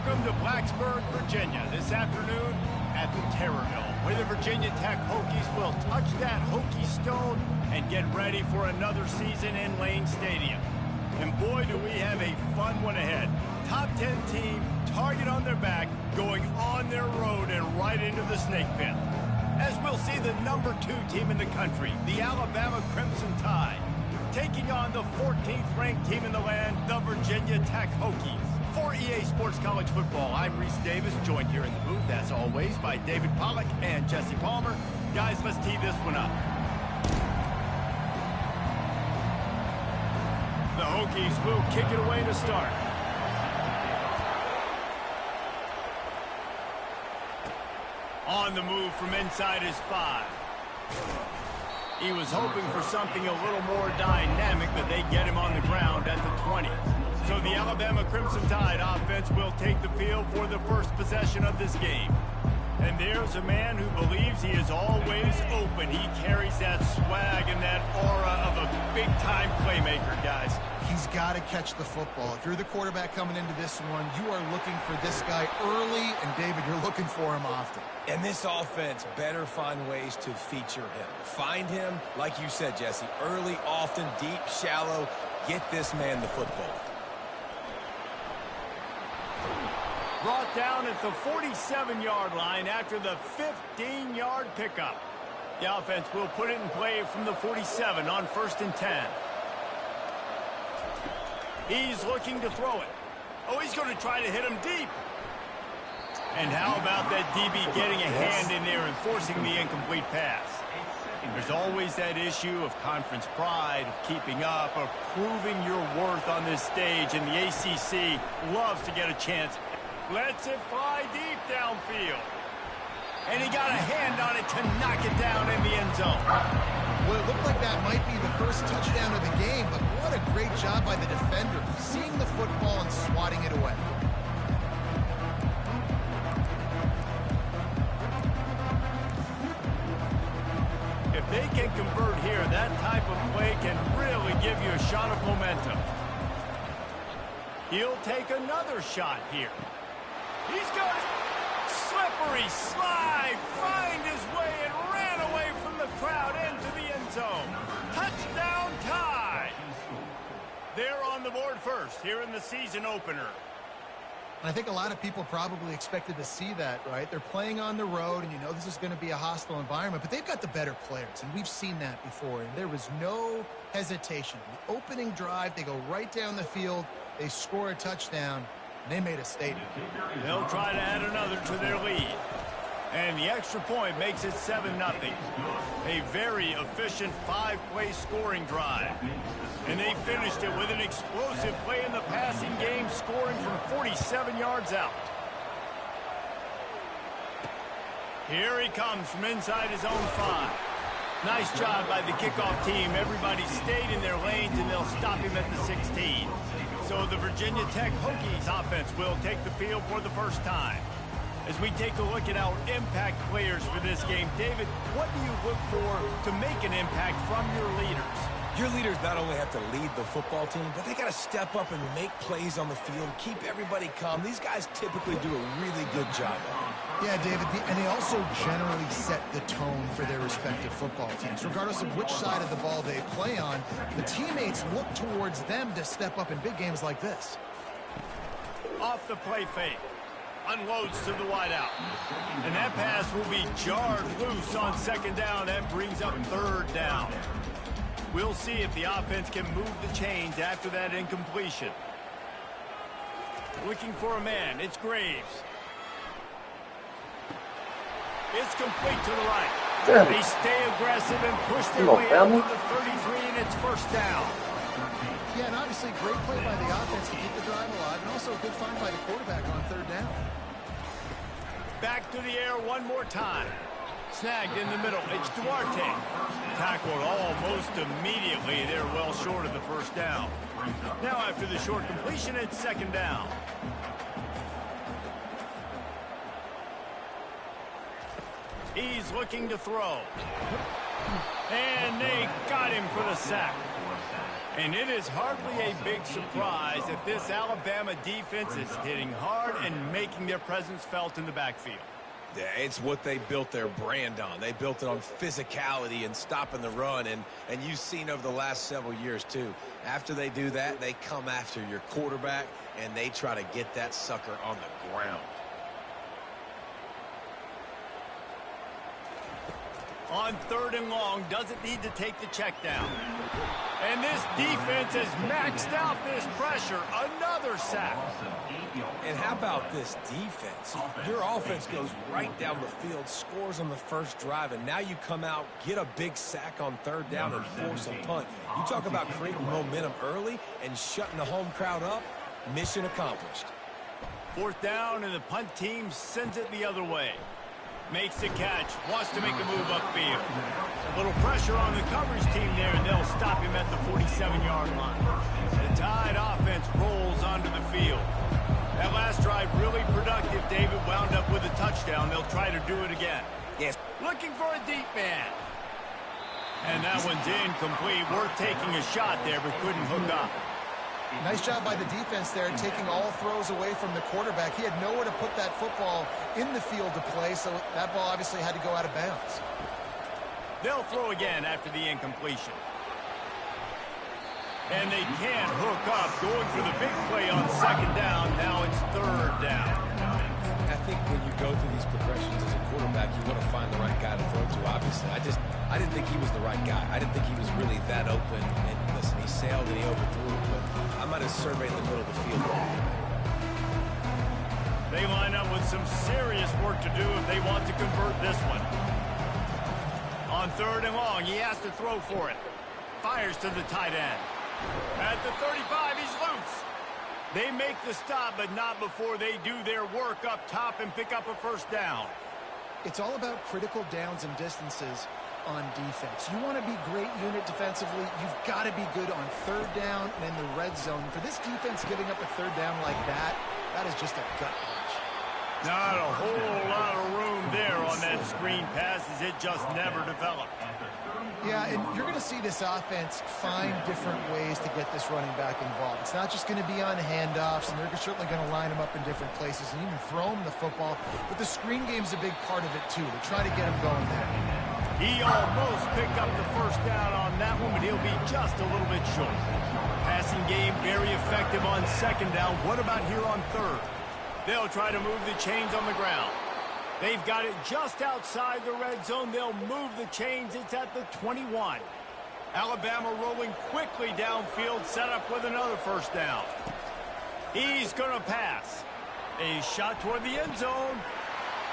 Welcome to Blacksburg, Virginia, this afternoon at the Terrorville, where the Virginia Tech Hokies will touch that Hokie stone and get ready for another season in Lane Stadium. And boy, do we have a fun one ahead. Top 10 team, target on their back, going on their road and right into the snake pit. As we'll see the number 2 team in the country, the Alabama Crimson Tide, taking on the 14th ranked team in the land, the Virginia Tech Hokies. For EA Sports College Football, I'm Reese Davis, joined here in the booth, as always, by David Pollack and Jesse Palmer. Guys, let's tee this one up. The Hokies will kick it away to start. On the move from inside his 5. He was hoping for something a little more dynamic, but they get him on the ground at the 20. So the Alabama Crimson Tide offense will take the field for the first possession of this game. And there's a man who believes he is always open. He carries that swag and that aura of a big-time playmaker, guys. He's got to catch the football. If you're the quarterback coming into this one, you are looking for this guy early, and David, you're looking for him often. And this offense better find ways to feature him. Find him, like you said, Jesse, early, often, deep, shallow. Get this man the football. Brought down at the 47-yard line after the 15-yard pickup. The offense will put it in play from the 47 on 1st and 10. He's looking to throw it. Oh, he's going to try to hit him deep. And how about that DB getting a hand in there and forcing the incomplete pass? There's always that issue of conference pride, of keeping up, of proving your worth on this stage, and the ACC loves to get a chance. Lets it fly deep downfield. And he got a hand on it to knock it down in the end zone. Well, it looked like that might be the first touchdown of the game, but what a great job by the defender, seeing the football and swatting it away. If they can convert here, that type of play can really give you a shot of momentum. He'll take another shot here. He's got it. Slippery slide, find his way and ran away from the crowd into the end zone. Touchdown Tide. They're on the board first here in the season opener. I think a lot of people probably expected to see that, right? They're playing on the road, and you know this is going to be a hostile environment, but they've got the better players, and we've seen that before, and there was no hesitation. The opening drive, they go right down the field, they score a touchdown, and they made a statement. They'll try to add another to their lead. And the extra point makes it 7-0. A very efficient 5-play scoring drive. And they finished it with an explosive play in the passing game, scoring from 47 yards out. Here he comes from inside his own 5. Nice job by the kickoff team. Everybody stayed in their lanes, and they'll stop him at the 16. So the Virginia Tech Hokies offense will take the field for the first time. As we take a look at our impact players for this game, David, what do you look for to make an impact from your leaders? Your leaders not only have to lead the football team, but they got to step up and make plays on the field, keep everybody calm. These guys typically do a really good job of it. Yeah, David, and they also generally set the tone for their respective football teams. Regardless of which side of the ball they play on, the teammates look towards them to step up in big games like this. Off the play fake. Unloads to the wideout. And that pass will be jarred loose on 2nd down. That brings up 3rd down. We'll see if the offense can move the chains after that incompletion. Looking for a man. It's Graves. It's complete to the right. They stay aggressive and push their way out to the 33, and it's 1st down. Yeah, and obviously great play by the offense to keep the drive alive, and also a good find by the quarterback on 3rd down. Back to the air one more time. Snagged in the middle. It's Duarte. Tackled almost immediately. They're well short of the 1st down. Now after the short completion, it's 2nd down. He's looking to throw. And they got him for the sack. And it is hardly a big surprise that this Alabama defense is hitting hard and making their presence felt in the backfield. Yeah, it's what they built their brand on. They built it on physicality and stopping the run, and you've seen over the last several years, too. After they do that, they come after your quarterback, and they try to get that sucker on the ground. On 3rd and long, doesn't need to take the check down. And this defense has maxed out this pressure. Another sack. And how about this defense? Your offense goes right down the field, scores on the first drive, and now you come out, get a big sack on 3rd down and force a punt. You talk about creating momentum early and shutting the home crowd up. Mission accomplished. 4th down, and the punt team sends it the other way. Makes the catch, wants to make a move upfield. A little pressure on the coverage team there, and they'll stop him at the 47-yard line. The Tide offense rolls onto the field. That last drive really productive. David wound up with a touchdown. They'll try to do it again. Yes. Looking for a deep man. And that one's incomplete. Worth taking a shot there, but couldn't hook up. Nice job by the defense there, taking all throws away from the quarterback. He had nowhere to put that football in the field to play, so that ball obviously had to go out of bounds. They'll throw again after the incompletion. And they can't hook up, going for the big play on 2nd down. Now it's 3rd down. I think when you go through these progressions as a quarterback, you want to find the right guy to throw to, obviously. I didn't think he was the right guy. I didn't think he was really that open. And listen, he sailed and he overthrew it, but I might have surveyed the middle of the field. They line up with some serious work to do if they want to convert this one. On 3rd and long, he has to throw for it. Fires to the tight end. At the 35, he's loose. They make the stop, but not before they do their work up top and pick up a 1st down. It's all about critical downs and distances on defense. You want to be great unit defensively, you've got to be good on 3rd down and in the red zone. For this defense giving up a 3rd down like that, that is just a gut punch. Not a whole lot of room there on that screen pass as it just never developed. Yeah, and you're going to see this offense find different ways to get this running back involved. It's not just going to be on handoffs, and they're certainly going to line him up in different places and even throw him the football. But the screen game's a big part of it, too. They're trying to get him going there. He almost picked up the 1st down on that one, but he'll be just a little bit short. Passing game very effective on 2nd down. What about here on 3rd? They'll try to move the chains on the ground. They've got it just outside the red zone. They'll move the chains. It's at the 21. Alabama rolling quickly downfield, set up with another 1st down. He's going to pass. A shot toward the end zone.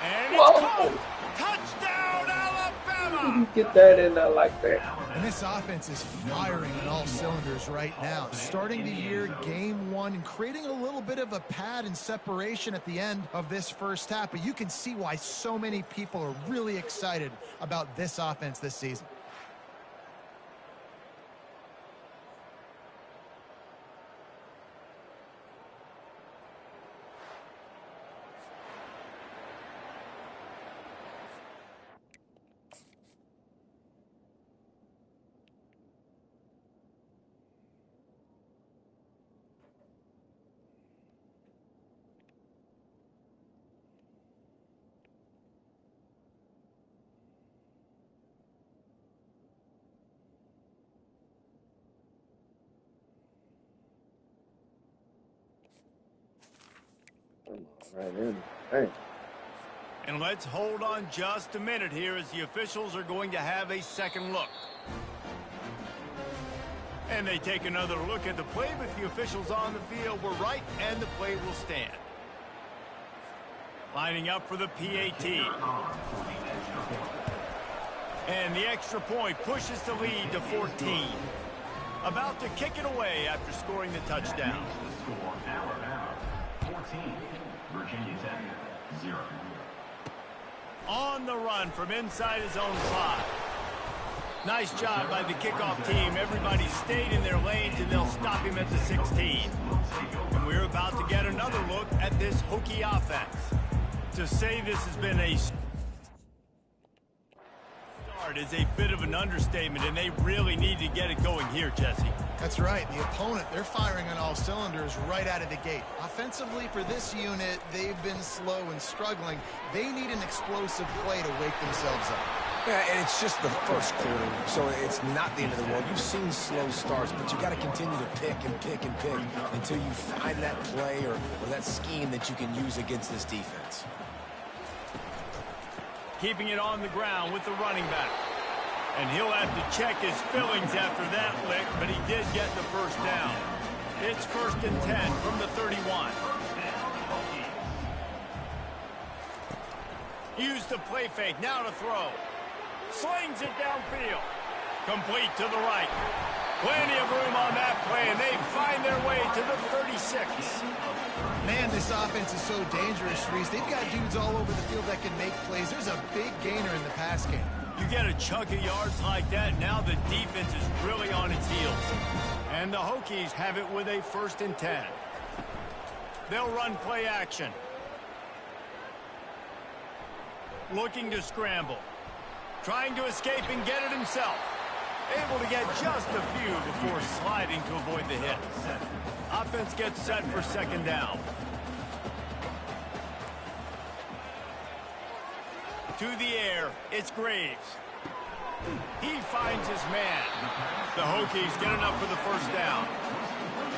And it's caught. Touchdown, Alabama! Get that in there like that. And this offense is firing on all cylinders right now. Starting the year, game 1, and creating a little bit of a pad and separation at the end of this 1st half. But you can see why so many people are really excited about this offense this season. Right in. Hey. And let's hold on just a minute here as the officials are going to have a second look. And they take another look at the play, but the officials on the field were right, and the play will stand. Lining up for the PAT. And the extra point pushes the lead to 14. About to kick it away after scoring the touchdown. Alabama 14, Virginia Tech 0. On the run from inside his own 5. Nice job by the kickoff team. Everybody stayed in their lanes, and they'll stop him at the 16. And we're about to get another look at this Hokie offense. To say this has been a start is a bit of an understatement, and they really need to get it going here, Jesse. That's right. The opponent, they're firing on all cylinders right out of the gate. Offensively, for this unit, they've been slow and struggling. They need an explosive play to wake themselves up. Yeah, and it's just the first quarter, so it's not the end of the world. You've seen slow starts, but you got to continue to pick and pick and pick until you find that play or that scheme that you can use against this defense. Keeping it on the ground with the running back. And he'll have to check his fillings after that lick, but he did get the first down. It's 1st and 10 from the 31. Used the play fake, now to throw. Slings it downfield. Complete to the right. Plenty of room on that play, and they find their way to the 36. Man, this offense is so dangerous, Reese. They've got dudes all over the field that can make plays. There's a big gainer in the pass game. You get a chunk of yards like that, now the defense is really on its heels. And the Hokies have it with a 1st and 10. They'll run play action. Looking to scramble. Trying to escape and get it himself. Able to get just a few before sliding to avoid the hit. Offense gets set for 2nd down. To the air, it's Graves. He finds his man. The Hokies get enough for the 1st down.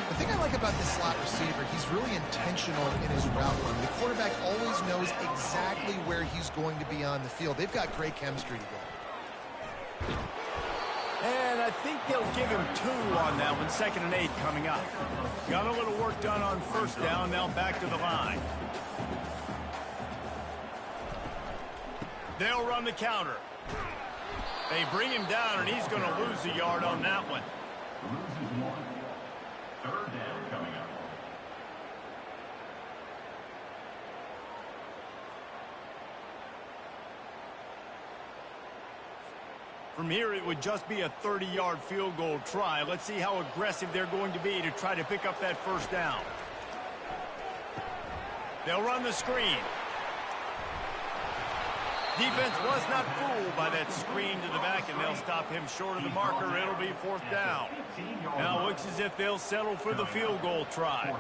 The thing I like about this slot receiver, he's really intentional in his route running. The quarterback always knows exactly where he's going to be on the field. They've got great chemistry together. And I think they'll give him 2 on that one. 2nd and 8 coming up. Got a little work done on 1st down. Now back to the line. They'll run the counter. They bring him down, and he's going to lose a yard on that one. Loses 1. 3rd down coming up. From here, it would just be a 30-yard field goal try. Let's see how aggressive they're going to be to try to pick up that 1st down. They'll run the screen. Defense was not fooled by that screen to the back, and they'll stop him short of the marker. It'll be 4th down. Now it looks as if they'll settle for the field goal try.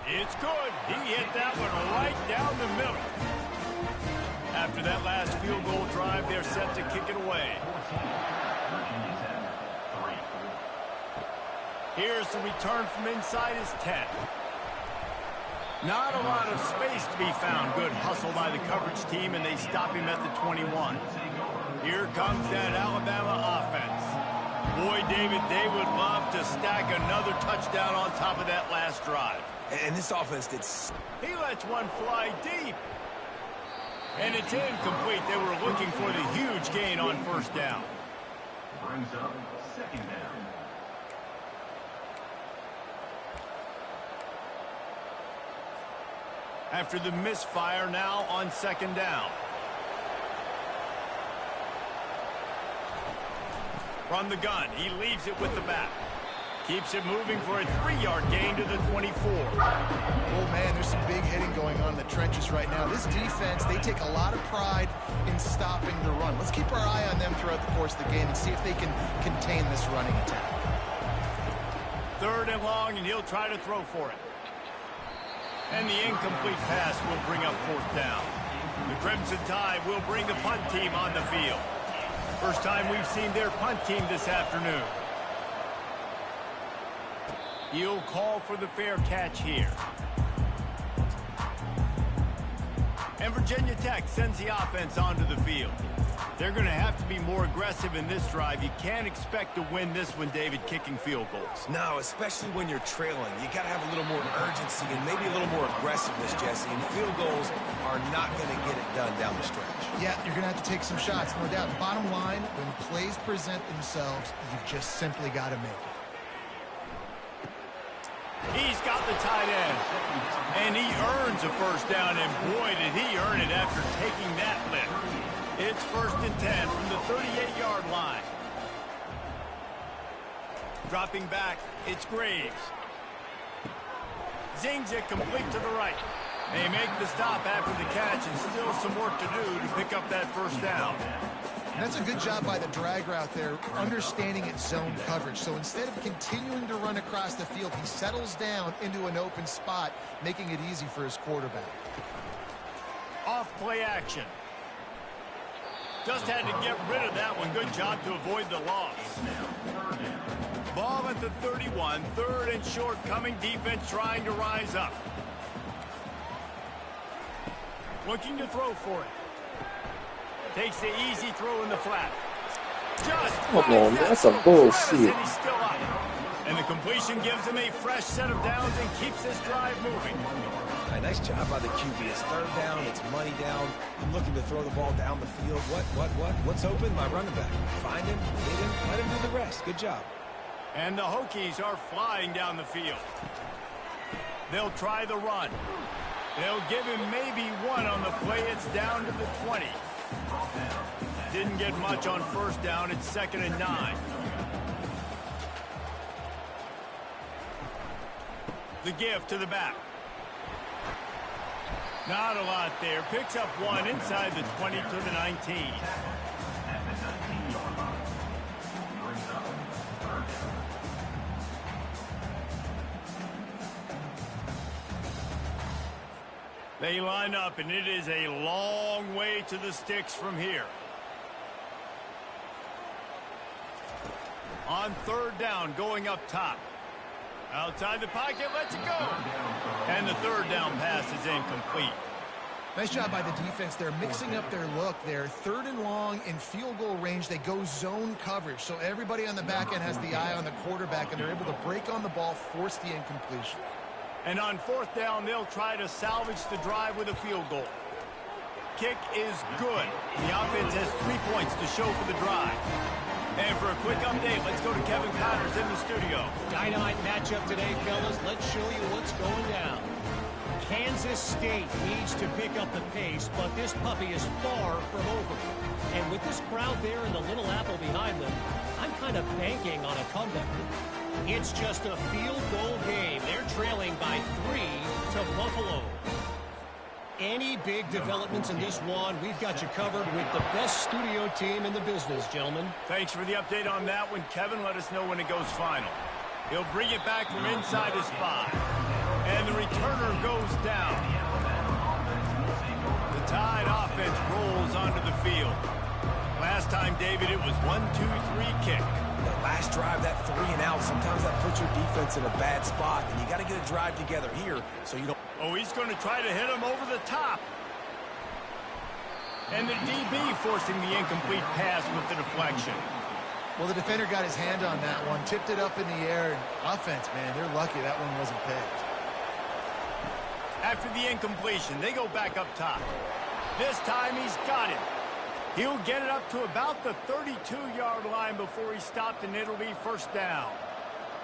It's good. He hit that one right down the middle. After that last field goal drive, they're set to kick it away. Here's the return from inside his 10. Not a lot of space to be found. Good hustle by the coverage team, and they stop him at the 21. Here comes that Alabama offense. Boy, David, they would love to stack another touchdown on top of that last drive. And this offense did... He lets one fly deep. And it's incomplete. They were looking for the huge gain on 1st down. Brings up 2nd down. After the misfire, now on 2nd down. From the gun, he leaves it with the back. Keeps it moving for a 3-yard gain to the 24. Oh, man, there's some big hitting going on in the trenches right now. This defense, they take a lot of pride in stopping the run. Let's keep our eye on them throughout the course of the game and see if they can contain this running attack. 3rd and long, and he'll try to throw for it. And the incomplete pass will bring up 4th down. The Crimson Tide will bring the punt team on the field. First time we've seen their punt team this afternoon. He'll call for the fair catch here. And Virginia Tech sends the offense onto the field. They're going to have to be more aggressive in this drive. You can't expect to win this one, David, kicking field goals. No, especially when you're trailing. You got to have a little more urgency and maybe a little more aggressiveness, Jesse. And field goals are not going to get it done down the stretch. Yeah, you're going to have to take some shots, no doubt. Bottom line, when plays present themselves, you've just simply got to make it. He's got the tight end. And he earns a 1st down, and boy, did he earn it after taking that lift. It's 1st and 10 from the 38-yard line. Dropping back, it's Graves. Zings it complete to the right. They make the stop after the catch, and still some work to do to pick up that first down. And that's a good job by the drag route there, understanding its zone coverage. So instead of continuing to run across the field, he settles down into an open spot, making it easy for his quarterback. Off play action. Just had to get rid of that one. Good job to avoid the loss. Ball at the 31, third and short coming. Defense trying to rise up. Looking to throw for it. Takes the easy throw in the flat. Just Come on, that's some bullshit. And he's still up. And the completion gives him a fresh set of downs and keeps this drive moving. Right, nice job by the QB. It's third down. It's money down. I'm looking to throw the ball down the field. What's open? My running back. Find him, hit him, let him do the rest. Good job. And the Hokies are flying down the field. They'll try the run. They'll give him maybe one on the play. It's down to the 20. Didn't get much on first down. It's 2nd and 9. The give to the back. Not a lot there. Picks up one inside the 20 to the 19. They line up, and it is a long way to the sticks from here. On third down, going up top. Outside the pocket, lets it go. And the third down pass is incomplete. Nice job by the defense. They're mixing up their look there. 3rd and long in field goal range. They go zone coverage. So everybody on the back end has the eye on the quarterback, and they're able to break on the ball, force the incompletion. And on fourth down, they'll try to salvage the drive with a field goal. Kick is good. The offense has 3 points to show for the drive. And for a quick update, let's go to Kevin Connors in the studio. Dynamite matchup today, fellas. Let's show you what's going down. Kansas State needs to pick up the pace, but this puppy is far from over. And with this crowd there and the Little Apple behind them, I'm kind of banking on a comeback. It's just a field goal game. They're trailing by 3 to Buffalo. Any big developments in this one, we've got you covered with the best studio team in the business, gentlemen. Thanks for the update on that one, Kevin. Let us know when it goes final. He'll bring it back from inside his 5. And the returner goes down. The Tide offense rolls onto the field. Last time, David, it was 1-2-3 kick. That last drive, that 3 and out, sometimes that puts your defense in a bad spot, and you got to get a drive together here so you don't. Oh, he's going to try to hit him over the top. And the DB forcing the incomplete pass with the deflection. Well, the defender got his hand on that one, tipped it up in the air. And offense, man, they're lucky that one wasn't picked. After the incompletion, they go back up top. This time he's got it. He'll get it up to about the 32-yard line before he stopped, and it'll be first down.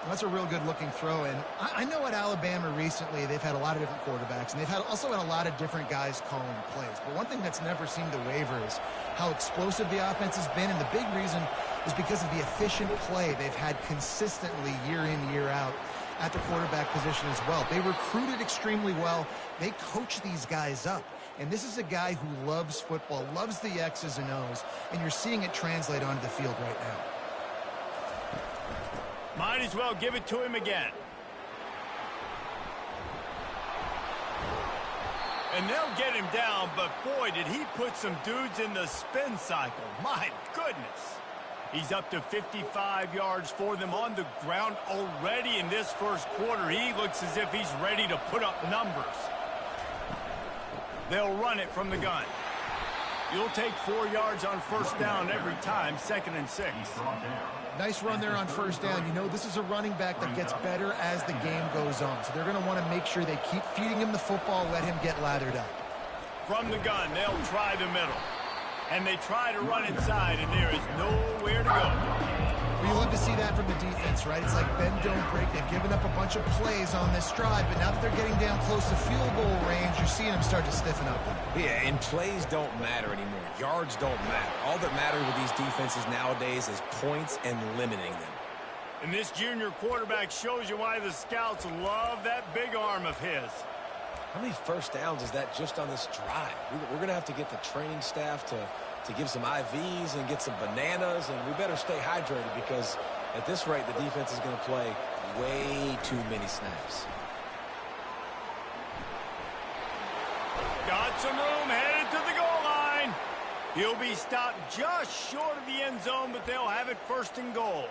That's a real good-looking throw. And I know at Alabama recently they've had a lot of different quarterbacks, and they've also had a lot of different guys calling plays. But one thing that's never seemed to waver is how explosive the offense has been, and the big reason is because of the efficient play they've had consistently year in, year out at the quarterback position as well. They recruited extremely well. They coach these guys up. And this is a guy who loves football, loves the X's and O's, and you're seeing it translate onto the field right now. Might as well give it to him again. And they'll get him down, but boy, did he put some dudes in the spin cycle. My goodness. He's up to 55 yards for them on the ground already in this first quarter. He looks as if he's ready to put up numbers. They'll run it from the gun. You'll take 4 yards on first down every time, 2nd and 6. Nice run there on first down. You know, this is a running back that gets better as the game goes on. So they're going to want to make sure they keep feeding him the football, let him get lathered up. From the gun, they'll try the middle. And they try to run inside, and there is nowhere to go. Well, you love to see that from the defense, right? It's like bend, don't break. They've given up a bunch of plays on this drive, but now that they're getting down close to field goal range, you're seeing them start to stiffen up. Yeah, and plays don't matter anymore. Yards don't matter. All that matters with these defenses nowadays is points and limiting them. And this junior quarterback shows you why the scouts love that big arm of his. How many first downs is that just on this drive? We're going to have to get the training staff to give some IVs and get some bananas, and we better stay hydrated because at this rate, the defense is going to play way too many snaps. Got some room, headed to the goal line. He'll be stopped just short of the end zone, but they'll have it first and goal.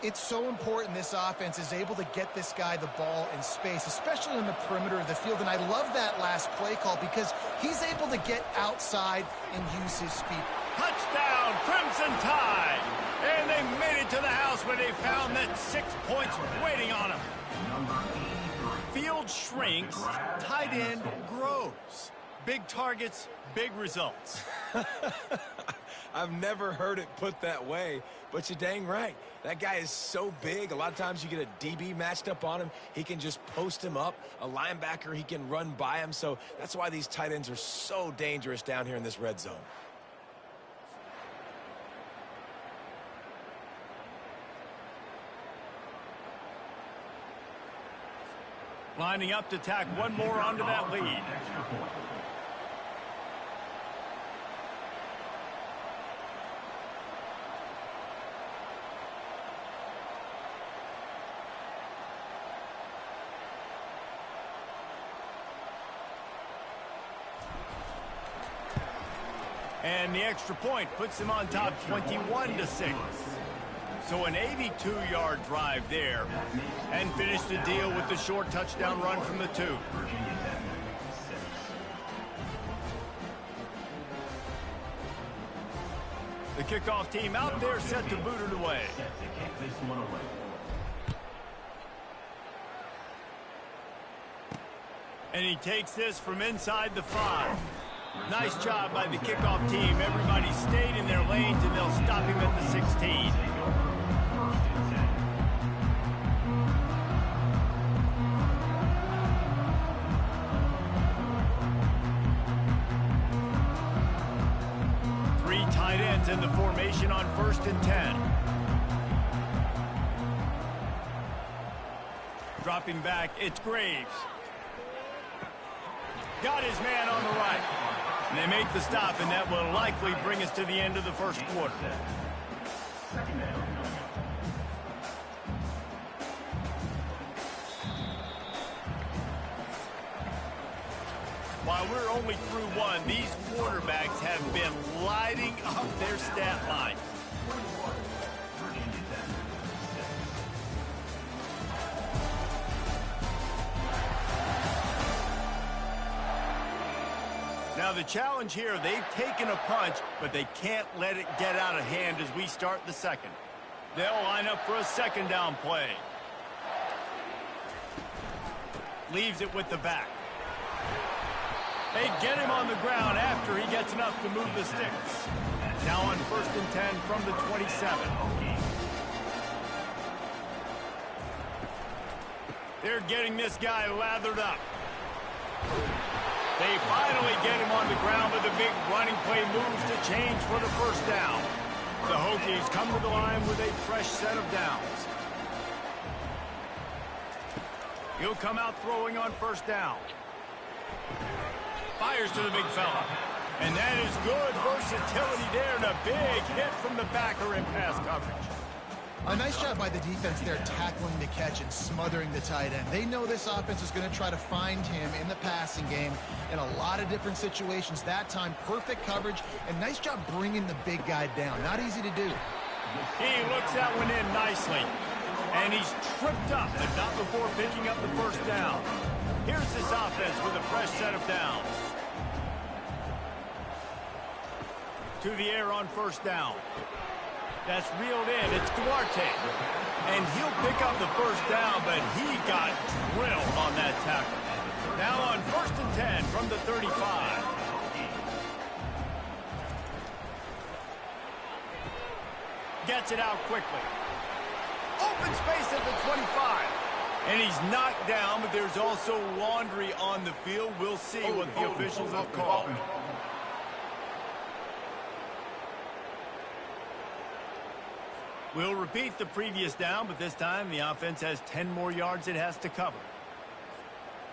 It's so important this offense is able to get this guy the ball in space, especially on the perimeter of the field. And I love that last play call because he's able to get outside and use his speed. Touchdown, Crimson Tide. And they made it to the house where they found that 6 points waiting on them. Field shrinks, tight end grows. Big targets, big results. I've never heard it put that way, but you're dang right. That guy is so big. A lot of times you get a DB matched up on him. He can just post him up. A linebacker, he can run by him. So that's why these tight ends are so dangerous down here in this red zone. Lining up to tack one more onto that lead. And the extra point puts them on top 21-6. So an 82-yard drive there. And finish the deal with the short touchdown run from the 2. The kickoff team out there set to boot it away. And he takes this from inside the 5. Nice job by the kickoff team. Everybody stayed in their lanes, and they'll stop him at the 16. Three tight ends in the formation on 1st and 10. Dropping back, it's Graves. Got his man on the right. And they make the stop, and that will likely bring us to the end of the first quarter. While we're only through one, these quarterbacks have been lighting up their stat line. Now the challenge here, they've taken a punch, but they can't let it get out of hand as we start the second. They'll line up for a second down play. Leaves it with the back. They get him on the ground after he gets enough to move the sticks. Now on 1st and 10 from the 27. They're getting this guy lathered up. They finally get him on the ground, but the big running play moves to change for the first down. The Hokies come to the line with a fresh set of downs. He'll come out throwing on 1st down. Fires to the big fella. And that is good versatility there, and a big hit from the backer in pass coverage. A nice job by the defense there tackling the catch and smothering the tight end. They know this offense is going to try to find him in the passing game in a lot of different situations. That time, perfect coverage, and nice job bringing the big guy down. Not easy to do. He looks that one in nicely. And he's tripped up, but not before picking up the first down. Here's this offense with a fresh set of downs. To the air on 1st down. That's reeled in. It's Duarte. And he'll pick up the first down, but he got drilled on that tackle. Now on 1st and 10 from the 35. Gets it out quickly. Open space at the 25. And he's knocked down, but there's also laundry on the field. We'll see what the officials have called. We'll repeat the previous down, but this time the offense has 10 more yards it has to cover.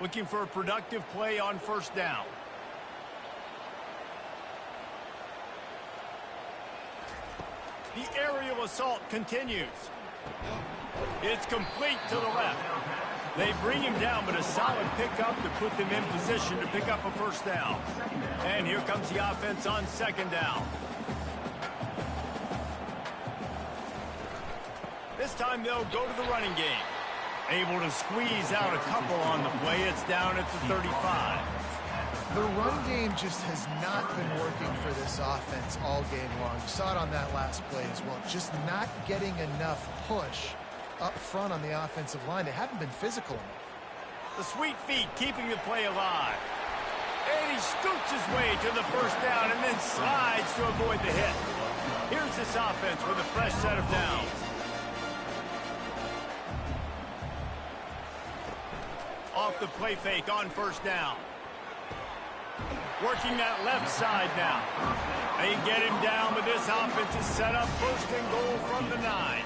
Looking for a productive play on first down. The aerial assault continues. It's complete to the left. They bring him down, but a solid pickup to put them in position to pick up a first down. And here comes the offense on second down. This time they'll go to the running game. Able to squeeze out a couple on the play. It's down at the 35. The run game just has not been working for this offense all game long. You saw it on that last play as well. Just not getting enough push up front on the offensive line. They haven't been physical enough. The sweet feet keeping the play alive. And he scoots his way to the first down and then slides to avoid the hit. Here's this offense with a fresh set of downs. Off the play fake on first down. Working that left side now. They get him down, but this offense is set up first and goal from the 9.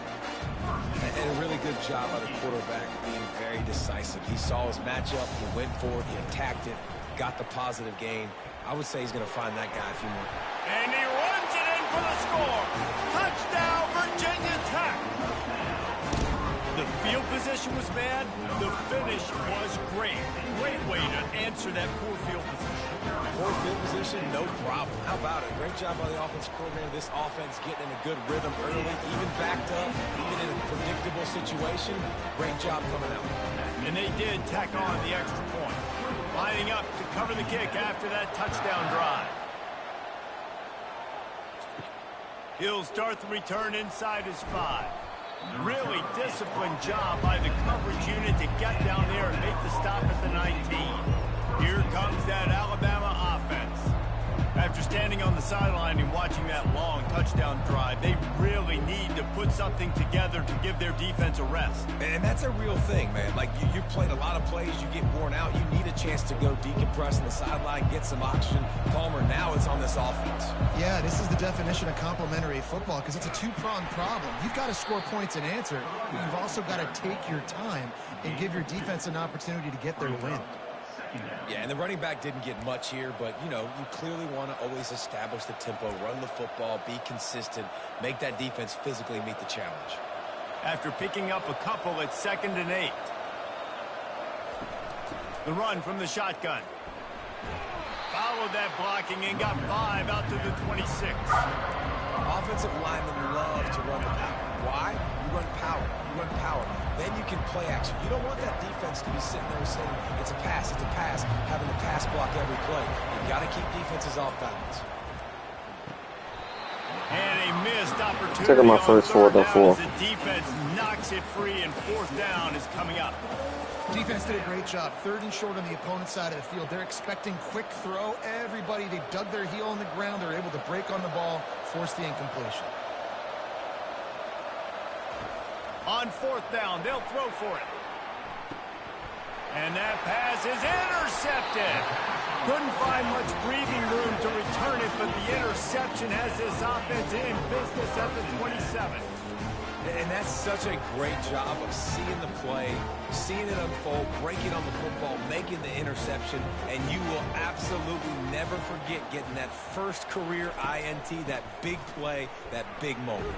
And a really good job by the quarterback being very decisive. He saw his matchup, he went for it, he attacked it, got the positive gain. I would say he's going to find that guy a few more. And he runs it in for the score. Touchdown, Virginia Tech. The field position was bad. The finish was great. Great way to answer that poor field position. Poor field position, no problem. How about it? Great job by the offensive coordinator. This offense getting in a good rhythm early, even backed up, even in a predictable situation. Great job coming out. And they did tack on the extra point. Lining up to cover the kick after that touchdown drive. He'll start the return inside his 5. Really disciplined job by the coverage unit to get down there and make the stop at the 19. Here comes that Alabama offense. After standing on the sideline and watching that long touchdown drive, they really need to put something together to give their defense a rest. And that's a real thing, man. Like, you played a lot of plays, you get worn out, you need a chance to go decompress on the sideline, get some oxygen. Palmer, now it's on this offense. Yeah, this is the definition of complementary football because it's a two-pronged problem. You've got to score points and answer, but you've also got to take your time and give your defense an opportunity to get their win. Yeah, and the running back didn't get much here, but, you know, you clearly want to always establish the tempo, run the football, be consistent, make that defense physically meet the challenge. After picking up a couple, it's 2nd and 8. The run from the shotgun. Followed that blocking and got 5 out to the 26. Offensive linemen love to run the power. Why? You run power. You run power. Then you can play action. You don't want that defense to be sitting there saying, it's a pass, having to pass block every play. You've got to keep defenses off balance. And a missed opportunity. Taking my first forward and 4. The defense knocks it free, and fourth down is coming up. Defense did a great job. 3rd and short on the opponent's side of the field. They're expecting quick throw. Everybody, they dug their heel on the ground. They're able to break on the ball, force the incompletion. On 4th down, they'll throw for it. And that pass is intercepted. Couldn't find much breathing room to return it, but the interception has this offense in business at the 27. And that's such a great job of seeing the play, seeing it unfold, breaking on the football, making the interception, and you will absolutely never forget getting that first career INT, that big play, that big moment.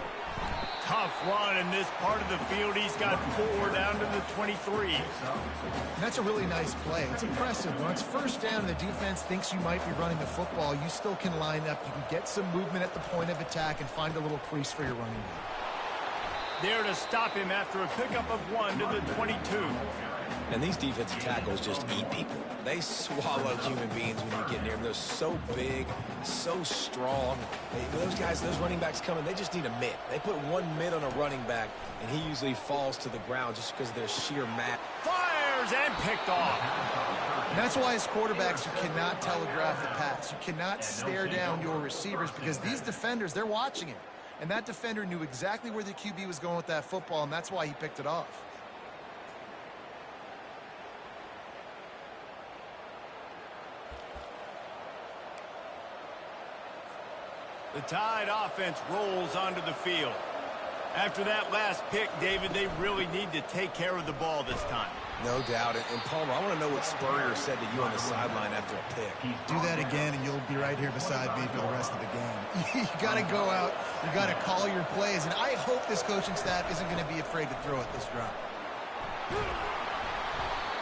Tough run in this part of the field. He's got 4 down to the 23. And that's a really nice play. It's impressive. When it's first down and the defense thinks you might be running the football, you still can line up. You can get some movement at the point of attack and find a little crease for your running back. There to stop him after a pickup of 1 to the 22. And these defensive tackles just eat people. They swallow human beings when you get near them. They're so big, so strong. Those guys, those running backs coming, they just need a mid. They put 1 mid on a running back, and he usually falls to the ground just because of their sheer mass. Fires and picked off. And that's why as quarterbacks, you cannot telegraph the pass. You cannot stare down your receivers because these defenders, they're watching it. And that defender knew exactly where the QB was going with that football, and that's why he picked it off. The Tide offense rolls onto the field. After that last pick, David, they really need to take care of the ball this time. No doubt. And Palmer, I want to know what Spurrier said to you on the sideline after a pick. Do that again, and you'll be right here beside me for the rest of the game. You got to go out. You got to call your plays. And I hope this coaching staff isn't going to be afraid to throw it this drive.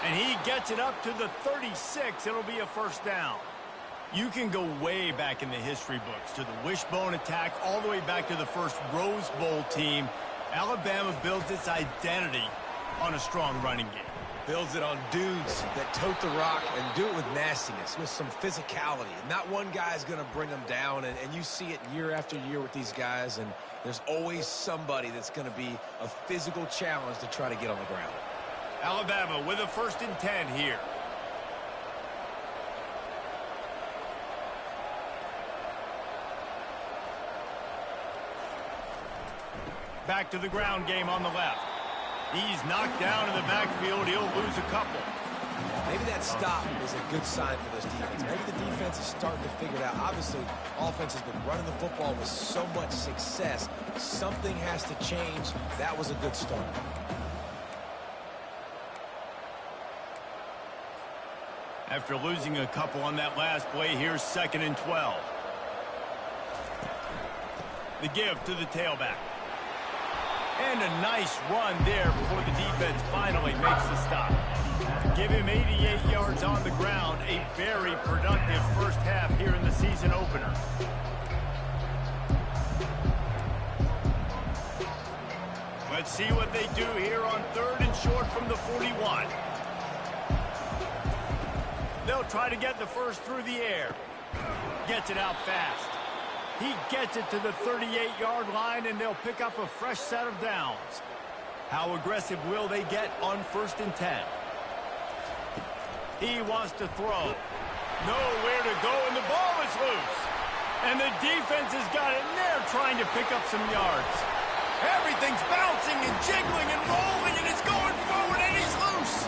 And he gets it up to the 36. It'll be a first down. You can go way back in the history books to the wishbone attack all the way back to the first Rose Bowl team. Alabama builds its identity on a strong running game. Builds it on dudes that tote the rock and do it with nastiness, with some physicality. Not one guy's going to bring them down, and you see it year after year with these guys, and there's always somebody that's going to be a physical challenge to try to get on the ground. Alabama with a 1st and 10 here. Back to the ground game on the left. He's knocked down in the backfield. He'll lose a couple. Maybe that stop is a good sign for this defense. Maybe the defense is starting to figure it out. Obviously, offense has been running the football with so much success. Something has to change. That was a good start. After losing a couple on that last play, here's 2nd and 12. The give to the tailback. And a nice run there before the defense finally makes the stop. Give him 88 yards on the ground. A very productive first half here in the season opener. Let's see what they do here on 3rd and short from the 41. They'll try to get the first through the air. Gets it out fast. He gets it to the 38-yard line, and they'll pick up a fresh set of downs. How aggressive will they get on 1st and 10? He wants to throw. Nowhere to go, and the ball is loose. And the defense has got it, and they're trying to pick up some yards. Everything's bouncing and jiggling and rolling, and it's going forward, and he's loose.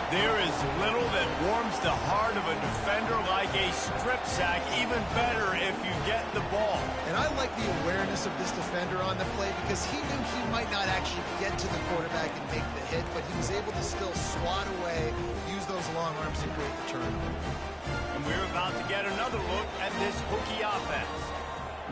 There is little that warms the heart of a defender like a strip sack. Even better if you get the ball. And I like the awareness of this defender on the play because he knew he might not actually get to the quarterback and make the hit, but he was able to still swat away, use those long arms to create the turnover. And we're about to get another look at this Hokie offense.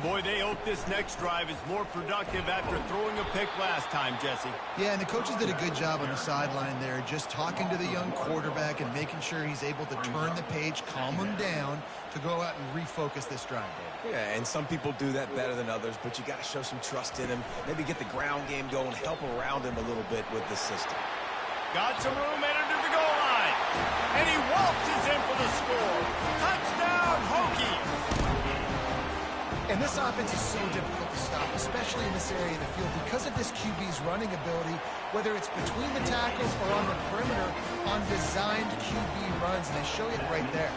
Boy, they hope this next drive is more productive after throwing a pick last time, Jesse. Yeah, and the coaches did a good job on the sideline there, just talking to the young quarterback and making sure he's able to turn the page, calm him down to go out and refocus this drive. Yeah, and some people do that better than others, but you got to show some trust in him. Maybe get the ground game going, help around him a little bit with the system. Got some room headed to the goal line. And he waltzes in for the score. Touchdown, Hokies! And this offense is so difficult to stop, especially in this area of the field, because of this QB's running ability, whether it's between the tackles or on the perimeter, on designed QB runs, and they show it right there.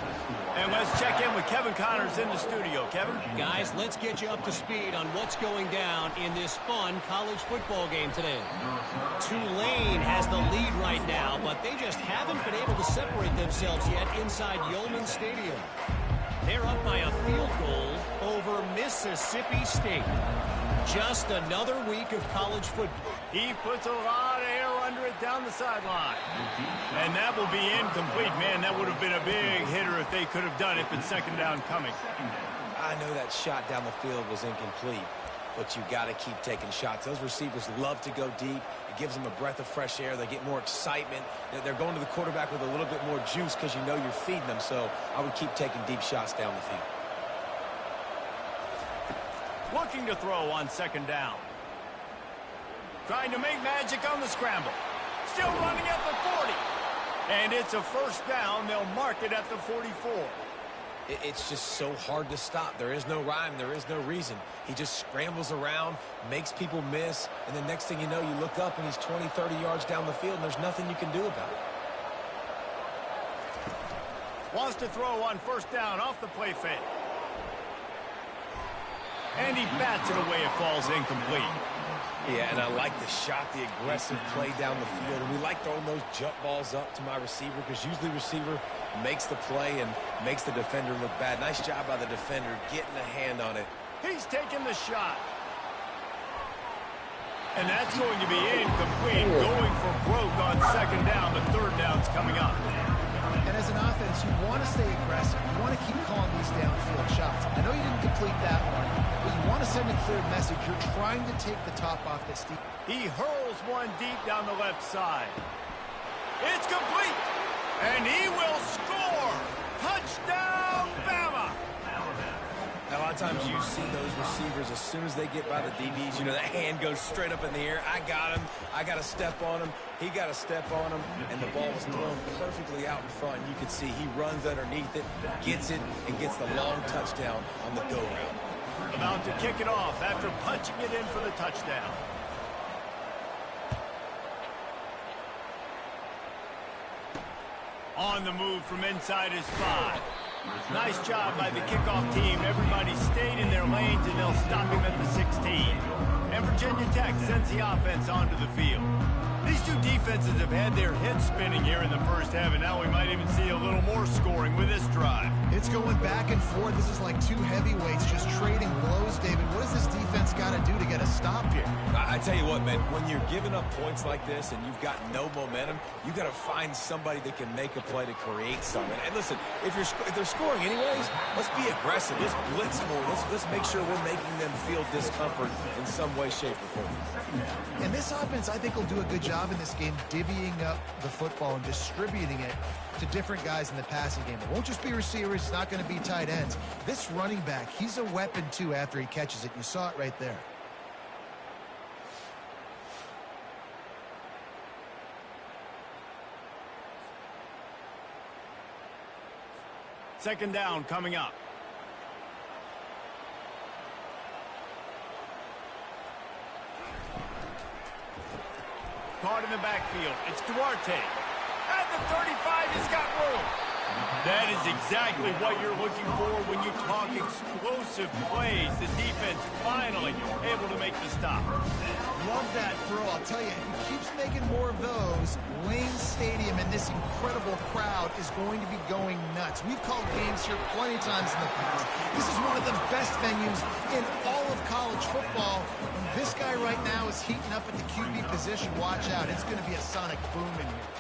And let's check in with Kevin Connors in the studio. Kevin? Guys, let's get you up to speed on what's going down in this fun college football game today. Tulane has the lead right now, but they just haven't been able to separate themselves yet inside Yulman Stadium. They're up by a field goal over Mississippi State. Just another week of college football. He puts a lot of air under it down the sideline. And that will be incomplete. Man, that would have been a big hitter if they could have done it, but 2nd down coming. I know that shot down the field was incomplete, but you got to keep taking shots. Those receivers love to go deep. It gives them a breath of fresh air. They get more excitement. They're going to the quarterback with a little bit more juice because you know you're feeding them. So I would keep taking deep shots down the field. Looking to throw on 2nd down. Trying to make magic on the scramble. Still running at the 40. And it's a 1st down. They'll mark it at the 44. It's just so hard to stop. There is no rhyme. There is no reason. He just scrambles around, makes people miss, and the next thing you know, you look up and he's 20, 30 yards down the field, and there's nothing you can do about it. Wants to throw on 1st down off the play fake. And he bats it away. It falls incomplete. Yeah, and I like the shot, the aggressive play down the field. And we like throwing those jump balls up to my receiver because usually receiver makes the play and makes the defender look bad. Nice job by the defender getting a hand on it. He's taking the shot. And that's going to be incomplete, going for broke on second down. The third down's coming up. And as an offense, you want to stay aggressive. You want to keep calling these downfield shots. I know you didn't complete that one, but you want to send a clear message. You're trying to take the top off this deep. He hurls one deep down the left side. It's complete. And he will score. Touchdown, Bama. Now, a lot of times you see those receivers, as soon as they get by the DBs, you know, that hand goes straight up in the air. I got him. I got to step on him. He got to step on him. And the ball was thrown perfectly out in front. You can see he runs underneath it, gets it, and gets the long touchdown on the go route. About to kick it off after punching it in for the touchdown. On the move from inside his 5. Nice job by the kickoff team. Everybody stayed in their lanes, and they'll stop him at the 16. And Virginia Tech sends the offense onto the field. These two defenses have had their heads spinning here in the first half, and now we might even see a little more scoring with this drive. It's going back and forth. This is like two heavyweights just trading blows, David. What does this defense got to do to get a stop here? I tell you what, man, when you're giving up points like this and you've got no momentum, you got to find somebody that can make a play to create something. And listen, if they're scoring anyways, let's be aggressive. Let's blitz more. Let's make sure we're making them feel discomfort in some way, shape, or form. And this offense, I think, will do a good job in this game divvying up the football and distributing it to different guys in the passing game. It won't just be receivers. It's not going to be tight ends. This running back, he's a weapon, too, after he catches it. You saw it right there. Second down coming up. Caught in the backfield. It's Duarte. At the 35, he's got room. That is exactly what you're looking for when you talk explosive plays. The defense finally able to make the stop. Love that throw. I'll tell you, if he keeps making more of those, Wayne Stadium and this incredible crowd is going to be going nuts. We've called games here plenty of times in the past. This is one of the best venues in all of college football. And this guy right now is heating up at the QB position. Watch out. It's going to be a sonic boom in here.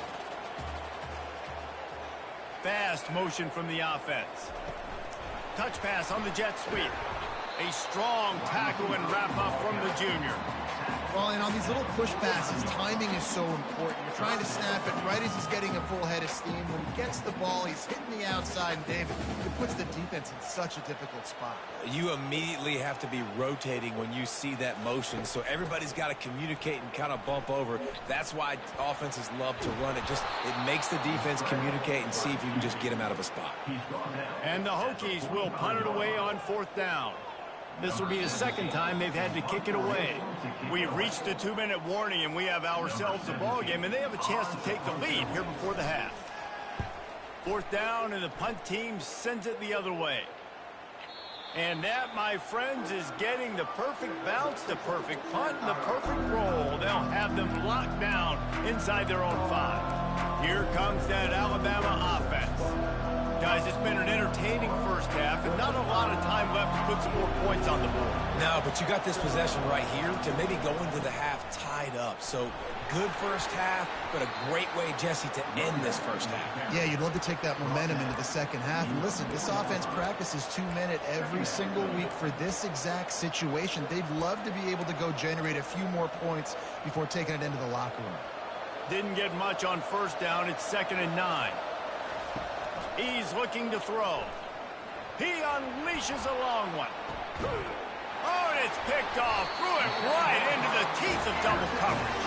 Fast motion from the offense. Touch pass on the jet sweep. A strong tackle and wrap up from the junior. Well, and on these little push passes, timing is so important. You're trying to snap it right as he's getting a full head of steam. When he gets the ball, he's hitting the outside, and David, it puts the defense in such a difficult spot. You immediately have to be rotating when you see that motion, so everybody's got to communicate and kind of bump over. That's why offenses love to run it. It makes the defense communicate and see if you can just get him out of a spot. And the Hokies will punt it away on fourth down. This will be the second time they've had to kick it away. We've reached the 2-minute warning, and we have ourselves a ball game, and they have a chance to take the lead here before the half. Fourth down, and the punt team sends it the other way. And that, my friends, is getting the perfect bounce, the perfect punt, and the perfect roll. They'll have them locked down inside their own 5. Here comes that Alabama offense. Guys, it's been an entertaining first half and not a lot of time left to put some more points on the board. No, but you got this possession right here to maybe go into the half tied up. So good first half, but a great way, Jesse, to end this first half. Yeah, you'd love to take that momentum into the second half. And listen, this offense practices 2-minute every single week for this exact situation. They'd love to be able to go generate a few more points before taking it into the locker room. Didn't get much on first down. It's 2nd and 9. He's looking to throw. He unleashes a long one. Oh, and it's picked off. Threw it right into the teeth of double coverage.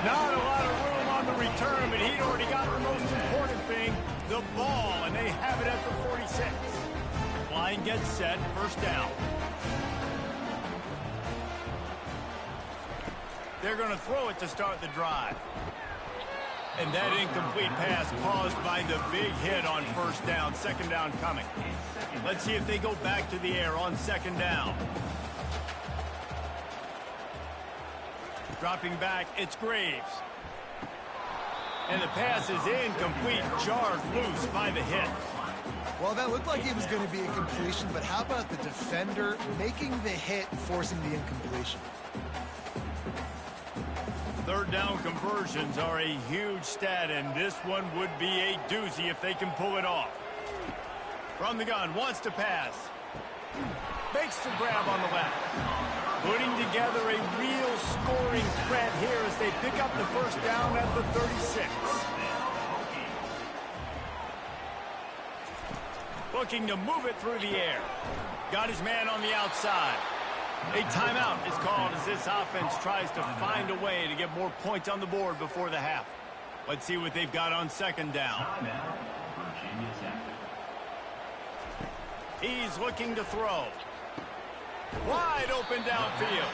Not a lot of room on the return, but he'd already got the most important thing, the ball, and they have it at the 46. Line gets set, first down. They're going to throw it to start the drive. And that incomplete pass caused by the big hit on first down. Second down coming. Let's see if they go back to the air on second down. Dropping back, it's Graves. And the pass is incomplete, jarred loose by the hit. Well, that looked like it was going to be a completion, but how about the defender making the hit, forcing the incompletion? Third down conversions are a huge stat, and this one would be a doozy if they can pull it off. From the gun, wants to pass. Makes the grab on the left. Putting together a real scoring threat here as they pick up the first down at the 36. Looking to move it through the air. Got his man on the outside. A timeout is called as this offense tries to find a way to get more points on the board before the half. Let's see what they've got on second down. He's looking to throw. Wide open downfield.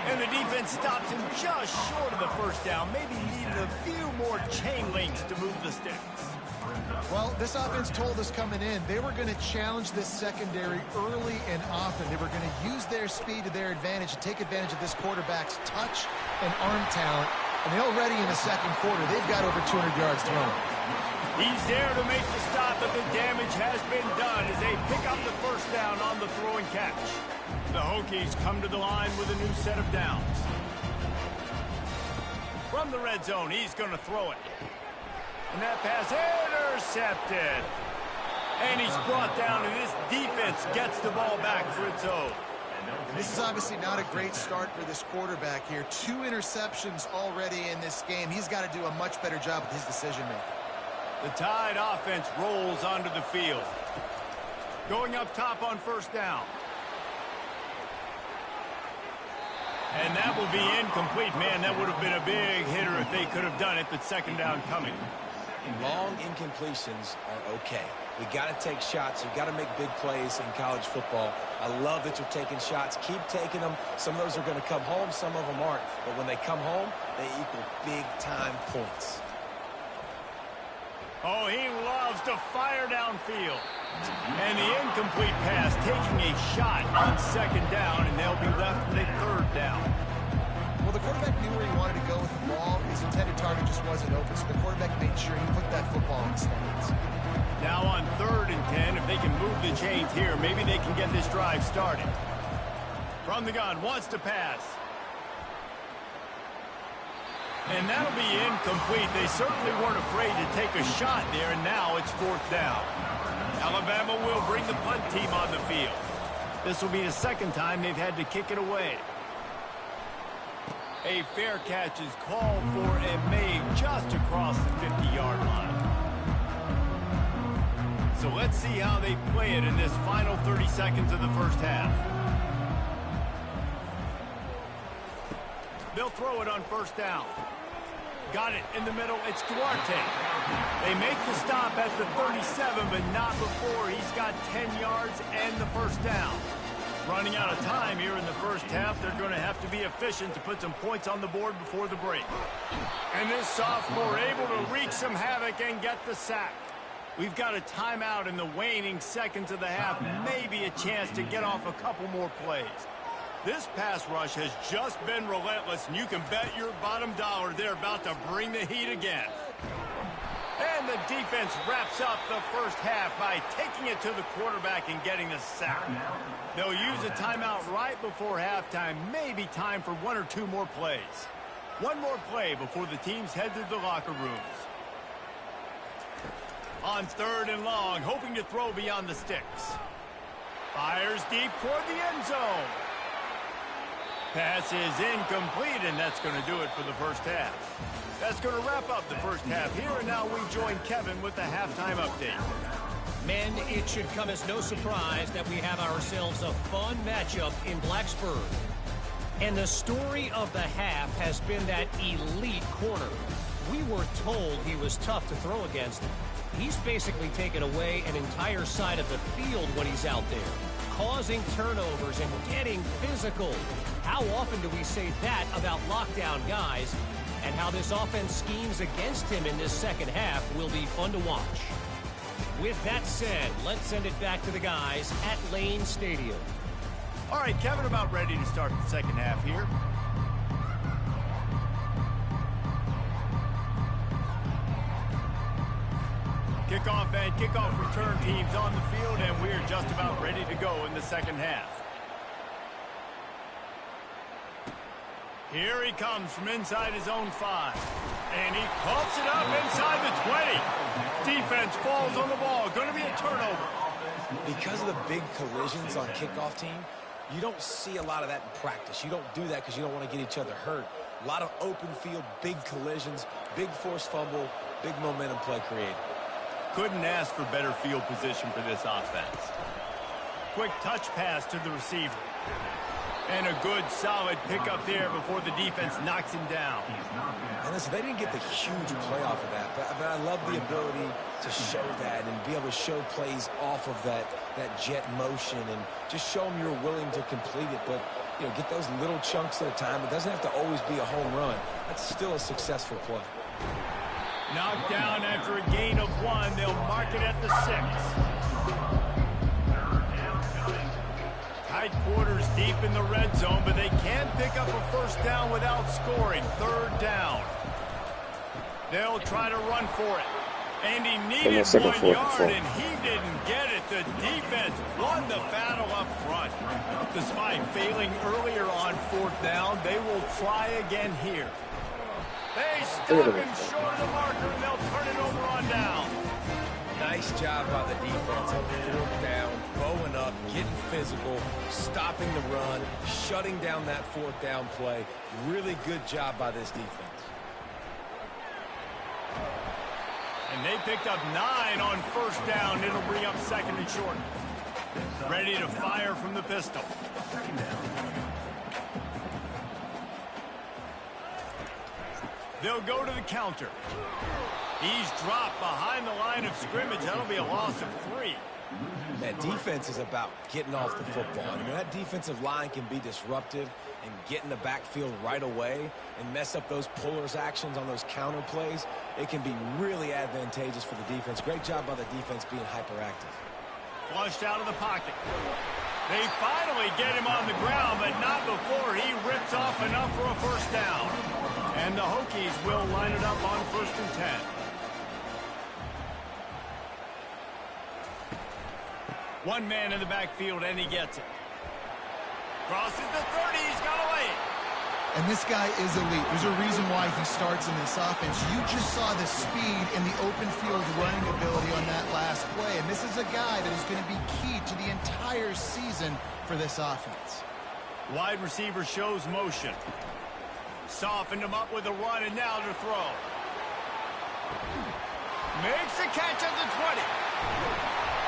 And the defense stops him just short of the first down. Maybe needed a few more chain links to move the sticks. Well, this offense told us coming in they were going to challenge this secondary early and often. They were going to use their speed to their advantage and take advantage of this quarterback's touch and arm talent. And already in the second quarter, they've got over 200 yards thrown. He's there to make the stop, but the damage has been done as they pick up the first down on the throw and catch. The Hokies come to the line with a new set of downs. From the red zone, he's going to throw it. And that pass intercepted. And he's brought down, and this defense gets the ball back for its own. This is obviously not a great start for this quarterback here. 2 interceptions already in this game. He's got to do a much better job with his decision-making. The Tide offense rolls onto the field. Going up top on first down. And that will be incomplete. Man, that would have been a big hitter if they could have done it, but second down coming. Long incompletions are okay. We got to take shots. You got to make big plays in college football. I love that you're taking shots. Keep taking them. Some of those are going to come home. Some of them aren't. But when they come home, they equal big-time points. Oh, he loves to fire downfield. And the incomplete pass taking a shot on second down, and they'll be left with a third down. Well, the quarterback knew where he wanted to go with the ball. His intended target just wasn't open, so the quarterback made sure he put that football in the stands. Now on 3rd and 10, if they can move the chains here, maybe they can get this drive started. From the gun, wants to pass. And that'll be incomplete. They certainly weren't afraid to take a shot there, and now it's 4th down. Alabama will bring the punt team on the field. This will be the second time they've had to kick it away. A fair catch is called for and made just across the 50-yard line. So let's see how they play it in this final 30 seconds of the first half. They'll throw it on first down. Got it in the middle. It's Duarte. They make the stop at the 37, but not before he's got 10 yards and the first down. Running out of time here in the first half. They're going to have to be efficient to put some points on the board before the break. And this sophomore able to wreak some havoc and get the sack. We've got a timeout in the waning seconds of the half. Maybe a chance to get off a couple more plays. This pass rush has just been relentless, and you can bet your bottom dollar they're about to bring the heat again. And the defense wraps up the first half by taking it to the quarterback and getting the sack. They'll use a timeout right before halftime. Maybe time for 1 or 2 more plays. One more play before the teams head to the locker rooms. On 3rd and long, hoping to throw beyond the sticks. Fires deep toward the end zone. Pass is incomplete, and that's going to do it for the first half. That's going to wrap up the first half here, and now we join Kevin with the halftime update. Men, it should come as no surprise that we have ourselves a fun matchup in Blacksburg. And the story of the half has been that elite corner. We were told he was tough to throw against. He's basically taken away an entire side of the field when he's out there, causing turnovers and getting physical. How often do we say that about lockdown guys? And how this offense schemes against him in this second half will be fun to watch. With that said, let's send it back to the guys at Lane Stadium. All right, Kevin, about ready to start the second half here. Kickoff and kickoff return teams on the field, and we're just about ready to go in the second half. Here he comes from inside his own 5. And he pumps it up inside the 20. Defense falls on the ball. Going to be a turnover. Because of the big collisions on kickoff team, you don't see a lot of that in practice. You don't do that because you don't want to get each other hurt. A lot of open field, big collisions, big forced fumble, big momentum play created. Couldn't ask for better field position for this offense. Quick touch pass to the receiver. And a good, solid pickup there before the defense knocks him down. And listen, they didn't get the huge play off of that, but I love the ability to show that and be able to show plays off of that jet motion and just show them you're willing to complete it. But, you know, get those little chunks at a time. It doesn't have to always be a home run. That's still a successful play. Knocked down after a gain of 1. They'll mark it at the 6. Tight quarters deep in the red zone, but they can pick up a first down without scoring. 3rd down. They'll try to run for it. And he needed 1 yard, and he didn't get it. The defense won the battle up front. Despite failing earlier on 4th down, they will try again here. They stop him short of the marker, and they'll turn it over on down. Nice job by the defense on 4th down, bowing up, getting physical, stopping the run, shutting down that 4th down play. Really good job by this defense. And they picked up 9 on 1st down. It'll bring up 2nd and short. Ready to fire from the pistol. They'll go to the counter. He's dropped behind the line of scrimmage. That'll be a loss of 3. That defense is about getting off the football. I mean, that defensive line can be disruptive and get in the backfield right away and mess up those pullers actions on those counter plays. It can be really advantageous for the defense. Great job by the defense being hyperactive. Flushed out of the pocket. They finally get him on the ground, but not before he rips off enough for a first down. And the Hokies will line it up on 1st and 10. One man in the backfield, and he gets it. Crosses the 30. He's got away. And this guy is elite. There's a reason why he starts in this offense. You just saw the speed and the open field running ability on that last play. And this is a guy that is going to be key to the entire season for this offense. Wide receiver shows motion. Softened him up with a run, and now to throw. Makes the catch at the 20.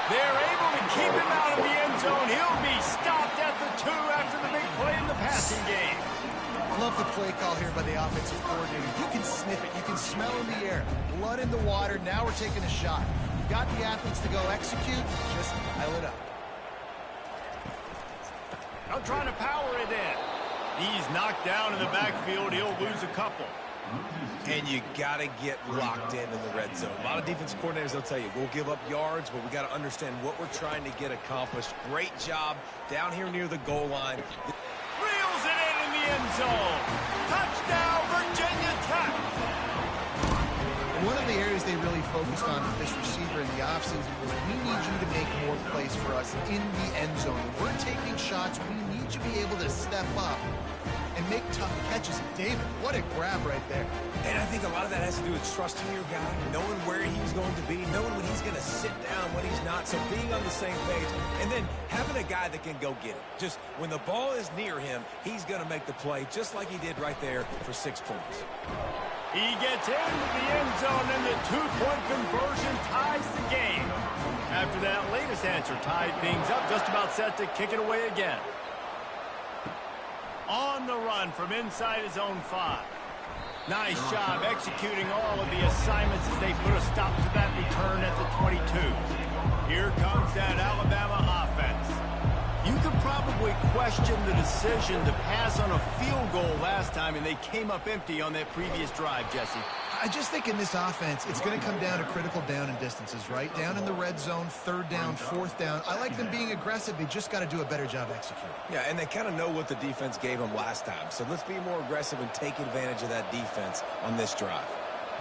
They're able to keep him out of the end zone. He'll be stopped at the 2 after the big play in the passing game. Love the play call here by the offensive coordinator. You can sniff it. You can smell in the air. Blood in the water. Now we're taking a shot. You've got the athletes to go execute. Just pile it up. I'm trying to power it in. He's knocked down in the backfield. He'll lose a couple. And you got to get locked in the red zone. A lot of defensive coordinators, they'll tell you, we'll give up yards, but we got to understand what we're trying to get accomplished. Great job down here near the goal line. Reels it in the end zone. Touchdown, Virginia Tech. One of the areas they really focused on with this receiver in the offseason was we need you to make more plays for us in the end zone. When we're taking shots, we need you to be able to step up and make tough catches. David, what a grab right there. And I think a lot of that has to do with trusting your guy, knowing where he's going to be, knowing when he's going to sit down, when he's not. So being on the same page, and then having a guy that can go get it. Just when the ball is near him, he's going to make the play, just like he did right there for 6 points. He gets into the end zone, and the 2-point conversion ties the game. After that latest answer tied things up, just about set to kick it away again. On the run from inside his own 5. Nice job executing all of the assignments as they put a stop to that return at the 22. Here comes that Alabama offense. You could probably question the decision to pass on a field goal last time, and they came up empty on that previous drive, Jesse. I just think in this offense, it's going to come down to critical down and distances, right? Down in the red zone, 3rd down, 4th down. I like them being aggressive. They just got to do a better job executing. Yeah, and they kind of know what the defense gave them last time. So let's be more aggressive and take advantage of that defense on this drive.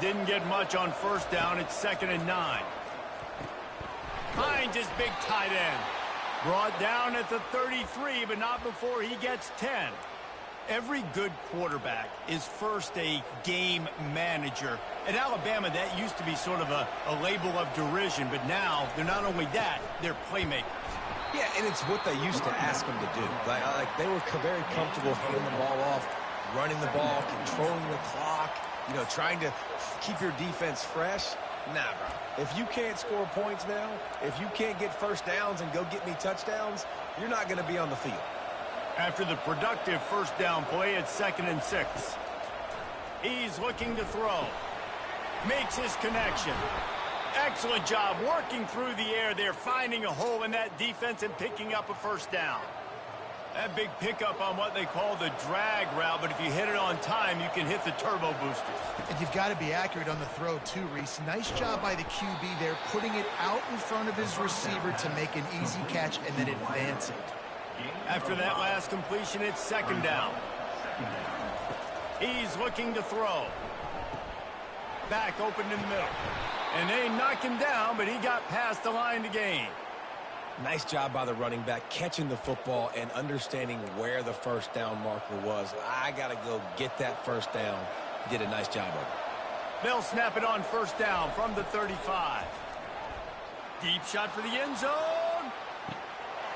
Didn't get much on 1st down. It's 2nd and 9. Finds his big tight end. Brought down at the 33, but not before he gets 10. Every good quarterback is first a game manager. At Alabama, that used to be sort of a label of derision, but now they're not only that, they're playmakers. Yeah, and it's what they used to ask them to do. Like they were very comfortable handing the ball off, running the ball, controlling the clock, trying to keep your defense fresh. Nah, bro. If you can't score points now, if you can't get first downs and go get me touchdowns, you're not going to be on the field. After the productive first down play, it's 2nd and 6. He's looking to throw. Makes his connection. Excellent job working through the air there, finding a hole in that defense and picking up a first down. That big pickup on what they call the drag route, but if you hit it on time, you can hit the turbo boosters. And you've got to be accurate on the throw too, Reese. Nice job by the QB there, putting it out in front of his receiver to make an easy catch and then advance it. After that last completion, it's 2nd down. He's looking to throw. Back open in the middle. And they knock him down, but he got past the line to gain. Nice job by the running back catching the football and understanding where the first down marker was. I got to go get that first down. Did a nice job of it. They'll snap it on first down from the 35. Deep shot for the end zone.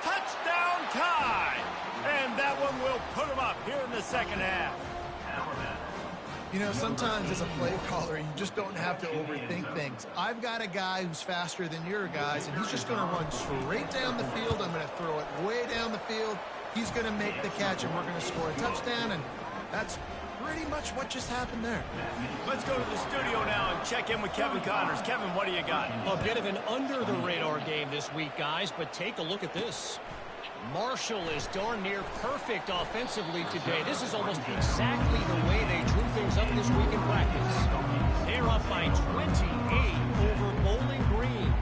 Touchdown time! And that one will put them up here in the second half. Sometimes as a play caller, you just don't have to overthink things. I've got a guy who's faster than your guys, and he's just going to run straight down the field. I'm going to throw it way down the field. He's going to make the catch, and we're going to score a touchdown, and that's pretty much what just happened there. Let's go to the studio now and check in with Kevin Connors. Kevin, what do you got? A bit of an under-the-radar game this week, guys, but take a look at this. Marshall is darn near perfect offensively today. This is almost exactly the way they drew things up this week in practice. They're up by 28 over Bowling Green.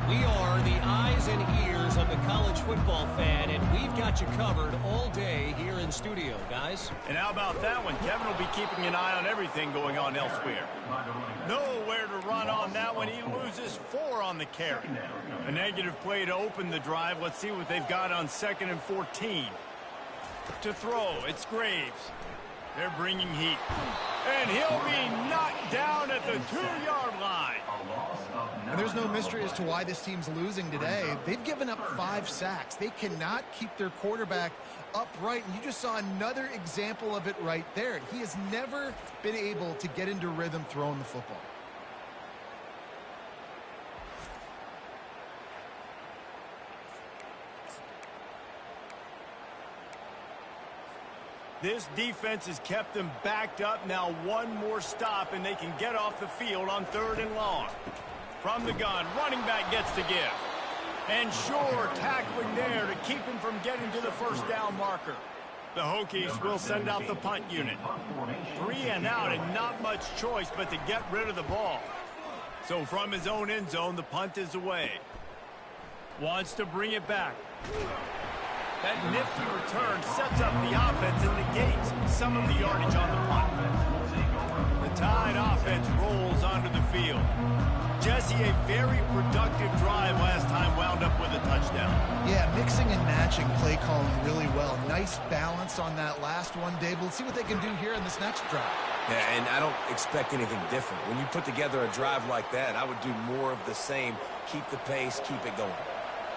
We are the eyes and ears of the college football fan, and we've got you covered all day here in studio, guys. And how about that one? Kevin will be keeping an eye on everything going on elsewhere. Nowhere to run on that one. He loses 4 on the carry. A negative play to open the drive. Let's see what they've got on 2nd and 14. To throw, it's Graves. They're bringing heat. And he'll be knocked down at the 2-yard line. And there's no mystery as to why this team's losing today. They've given up 5 sacks. They cannot keep their quarterback upright. And you just saw another example of it right there. He has never been able to get into rhythm throwing the football. This defense has kept them backed up. Now one more stop, and they can get off the field on 3rd and long. From the gun, running back gets to give. And Shore tackling there to keep him from getting to the first down marker. The Hokies will send out the punt unit. 3 and out, and not much choice but to get rid of the ball. So from his own end zone, the punt is away. Wants to bring it back. That nifty return sets up the offense and negates some of the yardage on the punt. The Tide offense rolls onto the field. Jesse, a very productive drive last time wound up with a touchdown. Yeah, mixing and matching play calling really well. Nice balance on that last one, Dave. Let's see what they can do here in this next drive. Yeah, and I don't expect anything different. When you put together a drive like that, I would do more of the same. Keep the pace, keep it going.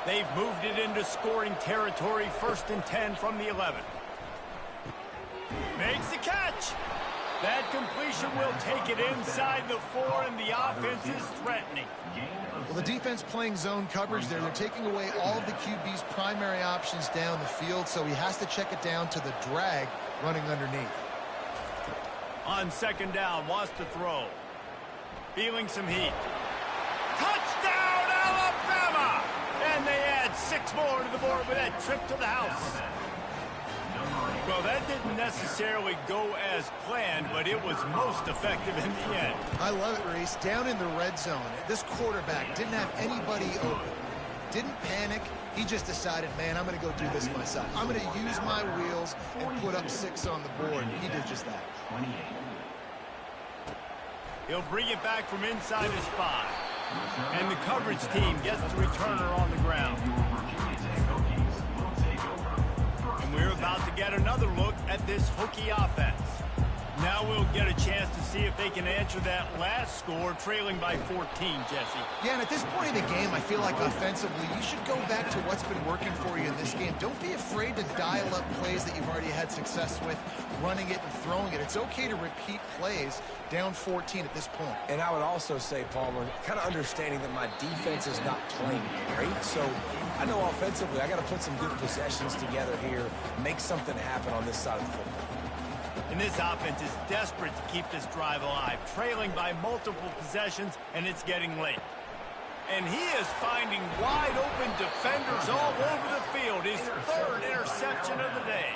They've moved it into scoring territory. 1st and 10 from the 11. Makes the catch. That completion will take it inside the 4, and the offense is threatening. Well, the defense playing zone coverage there. They're taking away all of the QB's primary options down the field, so he has to check it down to the drag running underneath. On 2nd down, wants to throw. Feeling some heat. Touchdown, Alabama! And they add 6 more to the board with that trip to the house. Well, that didn't necessarily go as planned, but it was most effective in the end. I love it, Reese. Down in the red zone, this quarterback didn't have anybody open. Didn't panic. He just decided, man, I'm going to go do this myself. I'm going to use my wheels and put up 6 on the board. He did just that. He'll bring it back from inside his 5. And the coverage team gets the returner on the ground. And we're about to get another look at this Hokie offense. Now we'll get a chance to see if they can answer that last score, trailing by 14, Jesse. Yeah, and at this point in the game, I feel like offensively, you should go back to what's been working for you in this game. Don't be afraid to dial up plays that you've already had success with, running it and throwing it. It's okay to repeat plays down 14 at this point. And I would also say, Palmer, kind of understanding that my defense is not playing great, so I know offensively I got to put some good possessions together here, make something happen on this side of the football. And this offense is desperate to keep this drive alive, trailing by multiple possessions, and it's getting late. And he is finding wide open defenders all over the field. His third interception of the day.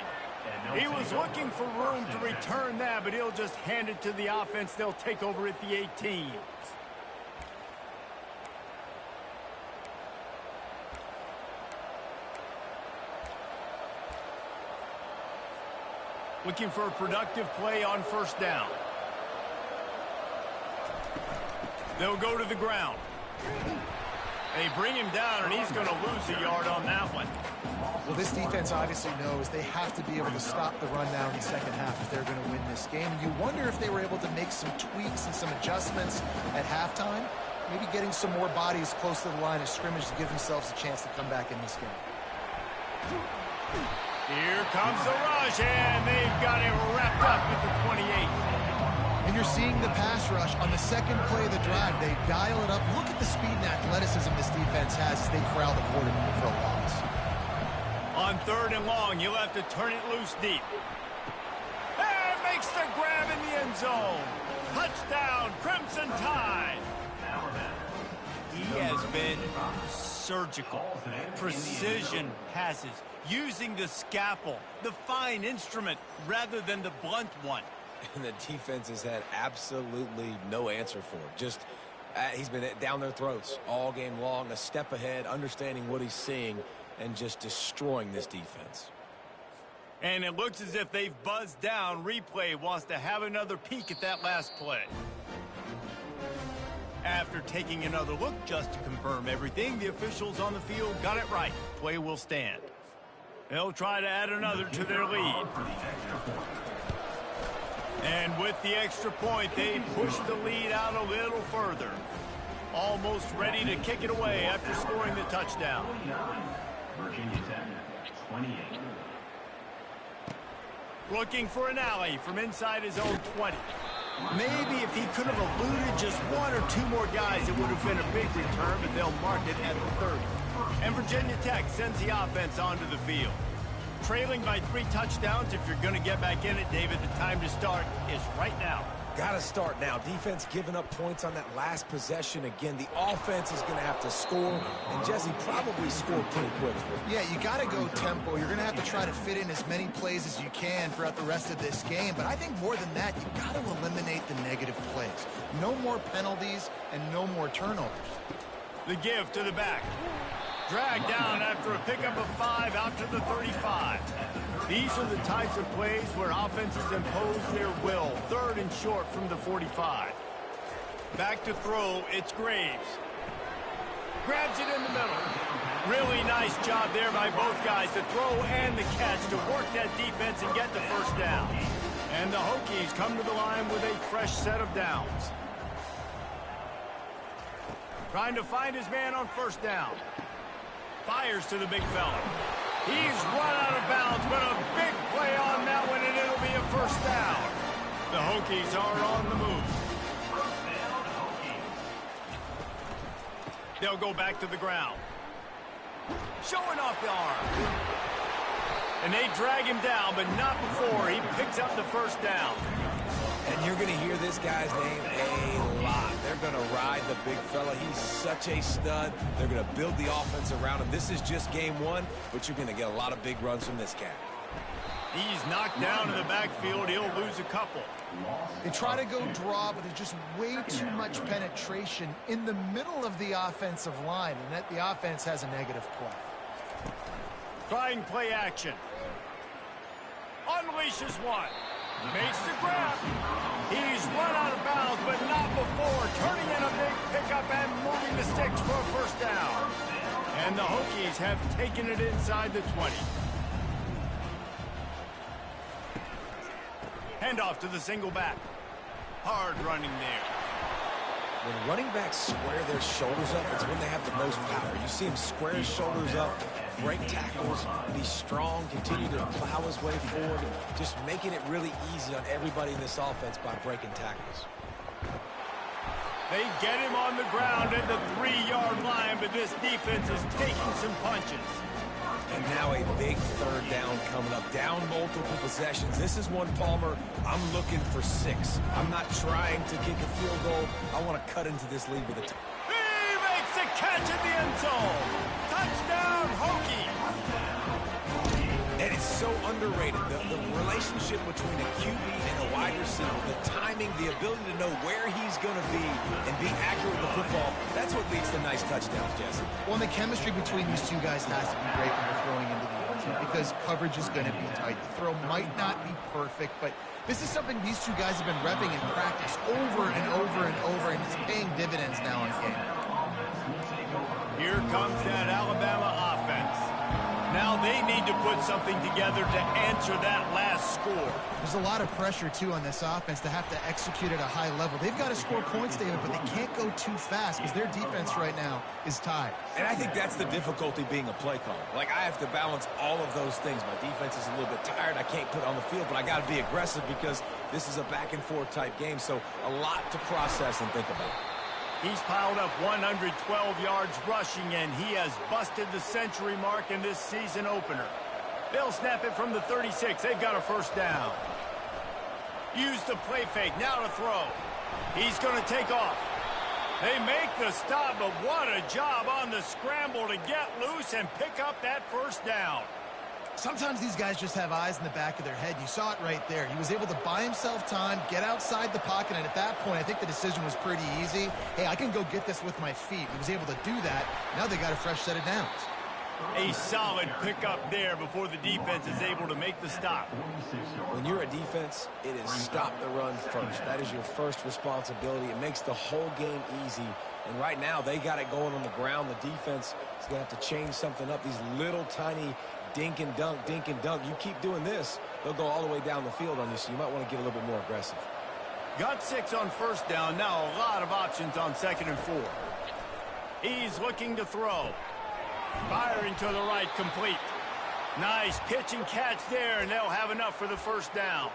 He was looking for room to return that, but he'll just hand it to the offense. They'll take over at the 18. Looking for a productive play on first down. They'll go to the ground. They bring him down, and he's going to lose a yard on that one. Well, this defense obviously knows they have to be able to stop the run down in the second half if they're going to win this game. You wonder if they were able to make some tweaks and some adjustments at halftime, maybe getting some more bodies close to the line of scrimmage to give themselves a chance to come back in this game. Here comes the rush, and they've got it wrapped up at the 28. And you're seeing the pass rush on the second play of the drive. They dial it up. Look at the speed and athleticism this defense has as they corral the quarterback for a loss. On third and long, you'll have to turn it loose deep. And makes the grab in the end zone. Touchdown, Crimson Tide. He has been surgical, precision passes, using the scalpel, the fine instrument, rather than the blunt one. And the defense has had absolutely no answer for it. Just, he's been down their throats all game long, a step ahead, understanding what he's seeing, and just destroying this defense. And it looks as if they've buzzed down. Replay wants to have another peek at that last play. After taking another look just to confirm everything, the officials on the field got it right. Play will stand. They'll try to add another to their lead. And with the extra point, they push the lead out a little further. Almost ready to kick it away after scoring the touchdown. Virginia Tech, 28. Looking for an alley from inside his own 20. Maybe if he could have eluded just one or two more guys, it would have been a big return, but they'll mark it at the 30. And Virginia Tech sends the offense onto the field. Trailing by 3 touchdowns, if you're going to get back in it, David, the time to start is right now. Got to start now. Defense giving up points on that last possession. Again, the offense is going to have to score, and Jesse probably scored pretty quickly. Yeah, you got to go tempo. You're going to have to try to fit in as many plays as you can throughout the rest of this game. But I think more than that, you got to eliminate the negative plays. No more penalties and no more turnovers. The give to the back. Dragged down after a pickup of 5 out to the 35. These are the types of plays where offenses impose their will. Third and short from the 45. Back to throw, it's Graves. Grabs it in the middle. Really nice job there by both guys, the throw and the catch, to work that defense and get the first down. And the Hokies come to the line with a fresh set of downs. Trying to find his man on first down. Fires to the big fella. He's run out of bounds, but a big play on that one, and it'll be a first down. The Hokies are on the move. They'll go back to the ground. Showing off the arm. And they drag him down, but not before he picks up the first down. And you're going to hear this guy's name a lot. They're going to ride the big fella. He's such a stud. They're going to build the offense around him. This is just game one, but you're going to get a lot of big runs from this cat. He's knocked down in the backfield. He'll lose a couple. They try to go draw, but there's just way too much penetration in the middle of the offensive line, and that the offense has a negative play. Trying play action. Unleashes one. Makes the grab. He's run out of bounds, but not before. Turning in a big pickup and moving the sticks for a first down. And the Hokies have taken it inside the 20. Handoff to the single back. Hard running there. When running backs square their shoulders up, it's when they have the most power. You see him square his shoulders up, break tackles, be strong, continue to plow his way forward, just making it really easy on everybody in this offense by breaking tackles. They get him on the ground at the 3-yard line, but this defense is taking some punches. And now a big third down coming up. Down multiple possessions. This is one, Palmer, I'm looking for 6. I'm not trying to kick a field goal. I want to cut into this lead with a... He makes a catch in the end zone. Touchdown, Hokies. And it's so underrated. The relationship between a QB and a wide receiver, the timing, the ability to know where he's going to be and be accurate with the football, that's what leads to nice touchdowns, Jesse. Well, and the chemistry between these two guys has to be great when they're throwing into the end zone because coverage is going to be tight. The throw might not be perfect, but this is something these two guys have been repping in practice over and over and over, and it's paying dividends now in game. Here comes that Alabama offense. Now they need to put something together to answer that last score. There's a lot of pressure, too, on this offense to have to execute at a high level. They've got to score points, David, but they can't go too fast because their defense right now is tied. And I think that's the difficulty being a play caller. Like, I have to balance all of those things. My defense is a little bit tired. I can't put it on the field, but I got to be aggressive because this is a back-and-forth type game, so a lot to process and think about. He's piled up 112 yards rushing, and he has busted the century mark in this season opener. They'll snap it from the 36. They've got a first down. Use the play fake. Now to throw. He's going to take off. They make the stop, but what a job on the scramble to get loose and pick up that first down. Sometimes these guys just have eyes in the back of their head. You saw it right there. He was able to buy himself time, get outside the pocket, and at that point, I think the decision was pretty easy. Hey, I can go get this with my feet. He was able to do that. Now they got a fresh set of downs. A solid pickup there before the defense is able to make the stop. When you're a defense, it is stop the run first. That is your first responsibility. It makes the whole game easy. And right now, they got it going on the ground. The defense is going to have to change something up. These little tiny dink and dunk, dink and dunk. You keep doing this, they'll go all the way down the field on you, so you might want to get a little bit more aggressive. Got 6 on first down. Now a lot of options on 2nd and 4. He's looking to throw. Firing to the right, complete. Nice pitch and catch there, and they'll have enough for the first down.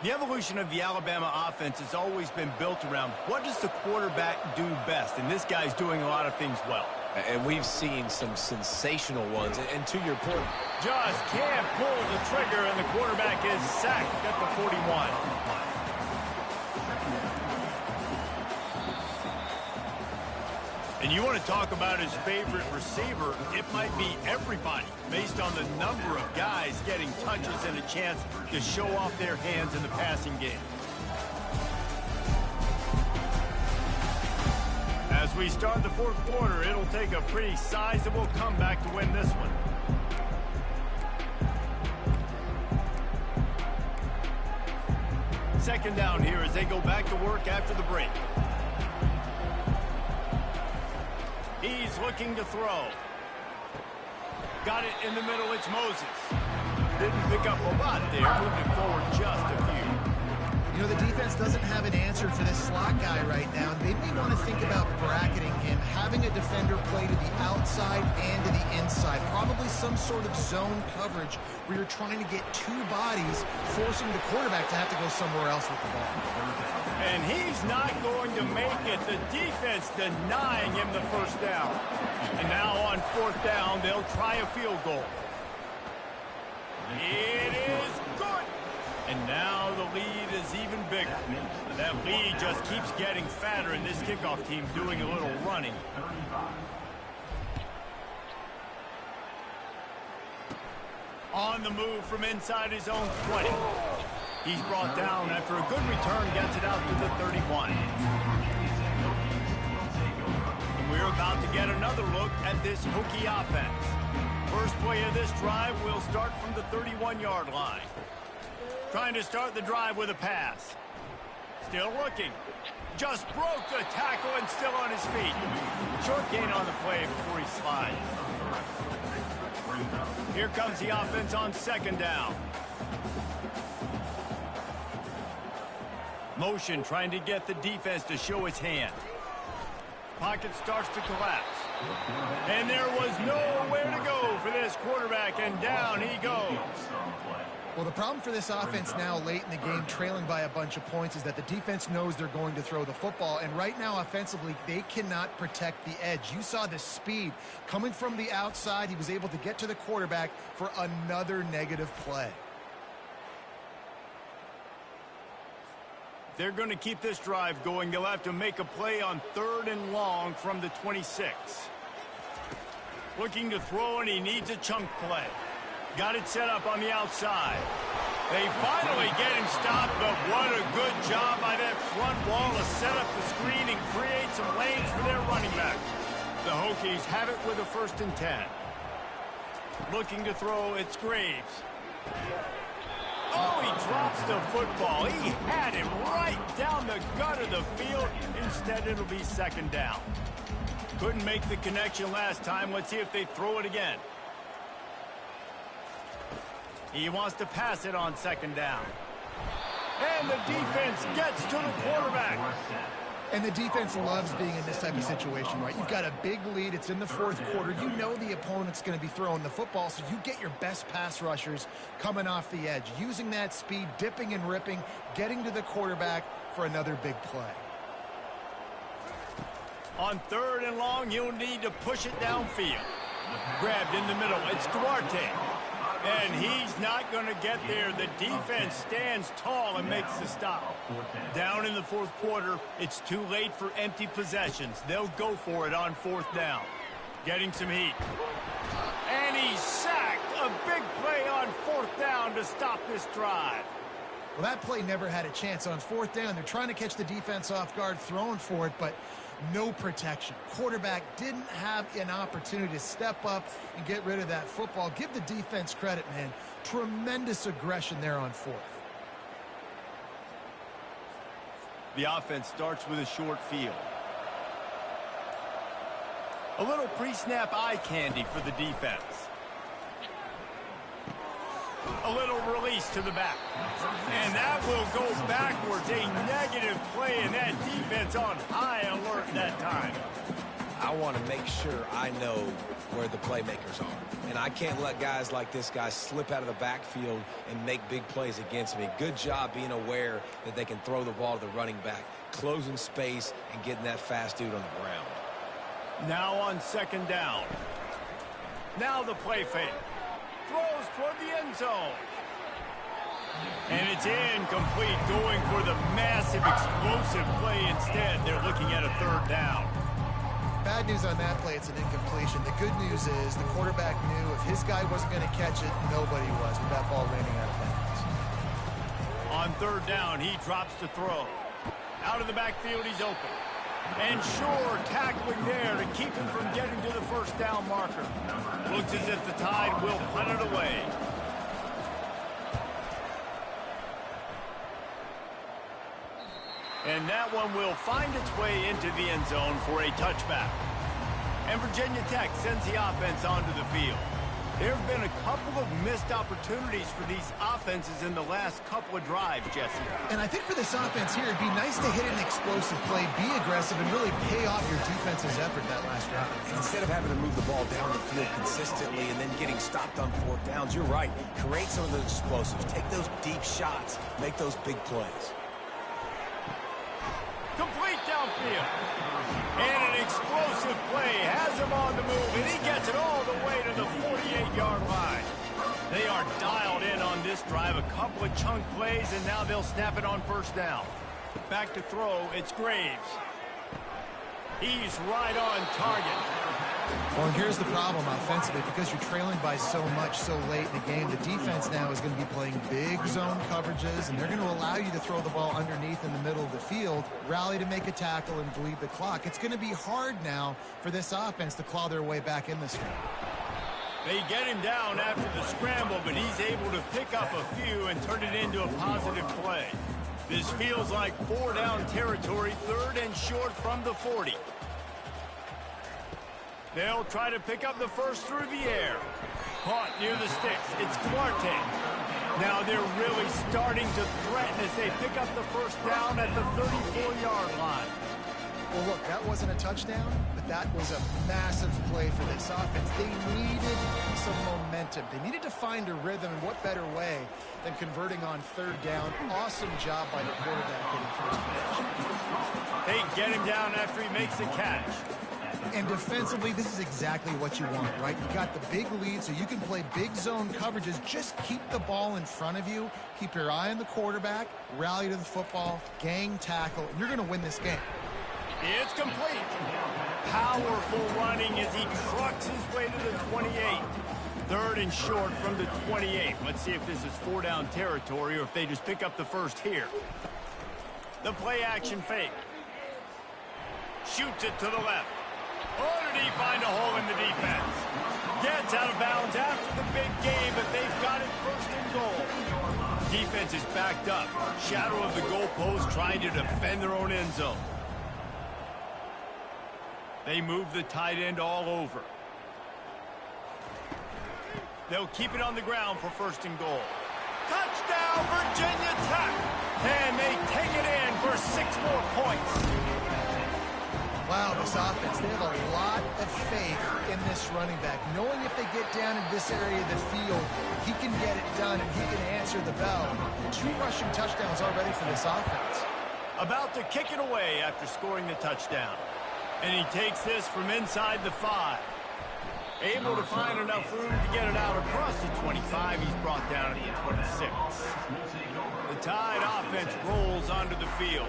The evolution of the Alabama offense has always been built around what does the quarterback do best, and this guy's doing a lot of things well. And we've seen some sensational ones. And to your point, just can't pull the trigger, and the quarterback is sacked at the 41. And you want to talk about his favorite receiver, it might be everybody, based on the number of guys getting touches and a chance to show off their hands in the passing game. As we start the 4th quarter, it'll take a pretty sizable comeback to win this one. Second down here as they go back to work after the break. He's looking to throw. Got it in the middle, it's Moses. Didn't pick up a lot there, moving forward just a few. You know, the defense doesn't have an answer for this slot guy right now, and they may want to think about bracketing him, having a defender play to the outside and to the inside. Probably some sort of zone coverage where you're trying to get 2 bodies, forcing the quarterback to have to go somewhere else with the ball. And he's not going to make it. The defense denying him the first down. And now on 4th down, they'll try a field goal. It is good. And now the lead is even bigger. That lead just keeps getting fatter, and this kickoff team doing a little running. On the move from inside his own 20. He's brought down after a good return, gets it out to the 31. And we're about to get another look at this Hokie offense. First play of this drive will start from the 31-yard line. Trying to start the drive with a pass. Still looking. Just broke the tackle and still on his feet. Short gain on the play before he slides. Here comes the offense on 2nd down. Motion trying to get the defense to show its hand. Pocket starts to collapse. And there was nowhere to go for this quarterback, and down he goes. Well, the problem for this offense now late in the game, trailing by a bunch of points, is that the defense knows they're going to throw the football. And right now, offensively, they cannot protect the edge. You saw the speed coming from the outside. He was able to get to the quarterback for another negative play. They're going to keep this drive going. They'll have to make a play on 3rd and long from the 26. Looking to throw, and he needs a chunk play. Got it set up on the outside. They finally get him stopped, but what a good job by that front wall to set up the screen and create some lanes for their running back. The Hokies have it with a 1st and 10. Looking to throw, it's Graves. Oh, he drops the football. He had him right down the gut of the field. Instead, it'll be 2nd down. Couldn't make the connection last time. Let's see if they throw it again. He wants to pass it on 2nd down. And the defense gets to the quarterback. And the defense loves being in this type of situation, right? You've got a big lead. It's in the 4th quarter. You know the opponent's going to be throwing the football, so you get your best pass rushers coming off the edge, using that speed, dipping and ripping, getting to the quarterback for another big play. On 3rd and long, you'll need to push it downfield. Grabbed in the middle. It's Duarte. And he's not going to get there. The defense stands tall and makes the stop. Down in the 4th quarter, it's too late for empty possessions. They'll go for it on 4th down. Getting some heat. And he's sacked. A big play on 4th down to stop this drive. Well, that play never had a chance. On 4th down, they're trying to catch the defense off guard, throwing for it, but no protection. Quarterback didn't have an opportunity to step up and get rid of that football. Give the defense credit, man. Tremendous aggression there on 4th. The offense starts with a short field. A little pre-snap eye candy for the defense. A little release to the back. And that will go backwards. A negative play, and that defense on high alert that time. I want to make sure I know where the playmakers are. And I can't let guys like this guy slip out of the backfield and make big plays against me. Good job being aware that they can throw the ball to the running back, closing space and getting that fast dude on the ground. Now on 2nd down. Now the play fake. Throws toward the end zone. And it's incomplete, going for the massive explosive play instead. They're looking at a 3rd down. Bad news on that play, it's an incompletion. The good news is the quarterback knew if his guy wasn't going to catch it, nobody was with that ball landing out of bounds. On 3rd down, he drops to throw. Out of the backfield, he's open. And sure, tackling there to keep him from getting to the 1st down marker. Looks as if the Tide will punt it away. And that one will find its way into the end zone for a touchback. And Virginia Tech sends the offense onto the field. There have been a couple of missed opportunities for these offenses in the last couple of drives, Jesse. And I think for this offense here, it'd be nice to hit an explosive play, be aggressive, and really pay off your defense's effort that last drive. Instead of having to move the ball down the field consistently and then getting stopped on 4th downs, you're right. Create some of those explosives. Take those deep shots. Make those big plays. Complete downfield. And an explosive play has him on the move, and he gets it all the way to the 48-yard line. They are dialed in on this drive. A couple of chunk plays, and now they'll snap it on 1st down. Back to throw, it's Graves. He's right on target. Well, and here's the problem offensively. Because you're trailing by so much so late in the game, the defense now is going to be playing big zone coverages, and they're going to allow you to throw the ball underneath in the middle of the field, rally to make a tackle, and bleed the clock. It's going to be hard now for this offense to claw their way back in this game. They get him down after the scramble, but he's able to pick up a few and turn it into a positive play. This feels like 4-down territory, 3rd and short from the 40. They'll try to pick up the first through the air. Caught near the sticks. It's Duarte. Now they're really starting to threaten as they pick up the first down at the 34-yard line. Well, look, that wasn't a touchdown, but that was a massive play for this offense. They needed some momentum. They needed to find a rhythm, and what better way than converting on third down. Awesome job by the quarterback getting first pitch. They get him down after he makes the catch. And defensively, this is exactly what you want, right? You got the big lead, so you can play big zone coverages. Just keep the ball in front of you. Keep your eye on the quarterback, rally to the football, gang tackle, and you're going to win this game. It's complete. Powerful running as he trucks his way to the 28. Third and short from the 28. Let's see if this is four-down territory or if they just pick up the first here. The play-action fake. Shoots it to the left. Oh, did he find a hole in the defense? Gets out of bounds after the big game, but they've got it first and goal. Defense is backed up. Shadow of the goalpost trying to defend their own end zone. They move the tight end all over. They'll keep it on the ground for first and goal. Touchdown, Virginia Tech! And they take it in for 6 more points. Wow, this offense, they have a lot of faith in this running back. Knowing if they get down in this area of the field, he can get it done and he can answer the bell. 2 rushing touchdowns already for this offense. About to kick it away after scoring the touchdown. And he takes this from inside the 5. Able to find enough room to get it out across the 25. He's brought down at the 26. The Tide offense rolls onto the field.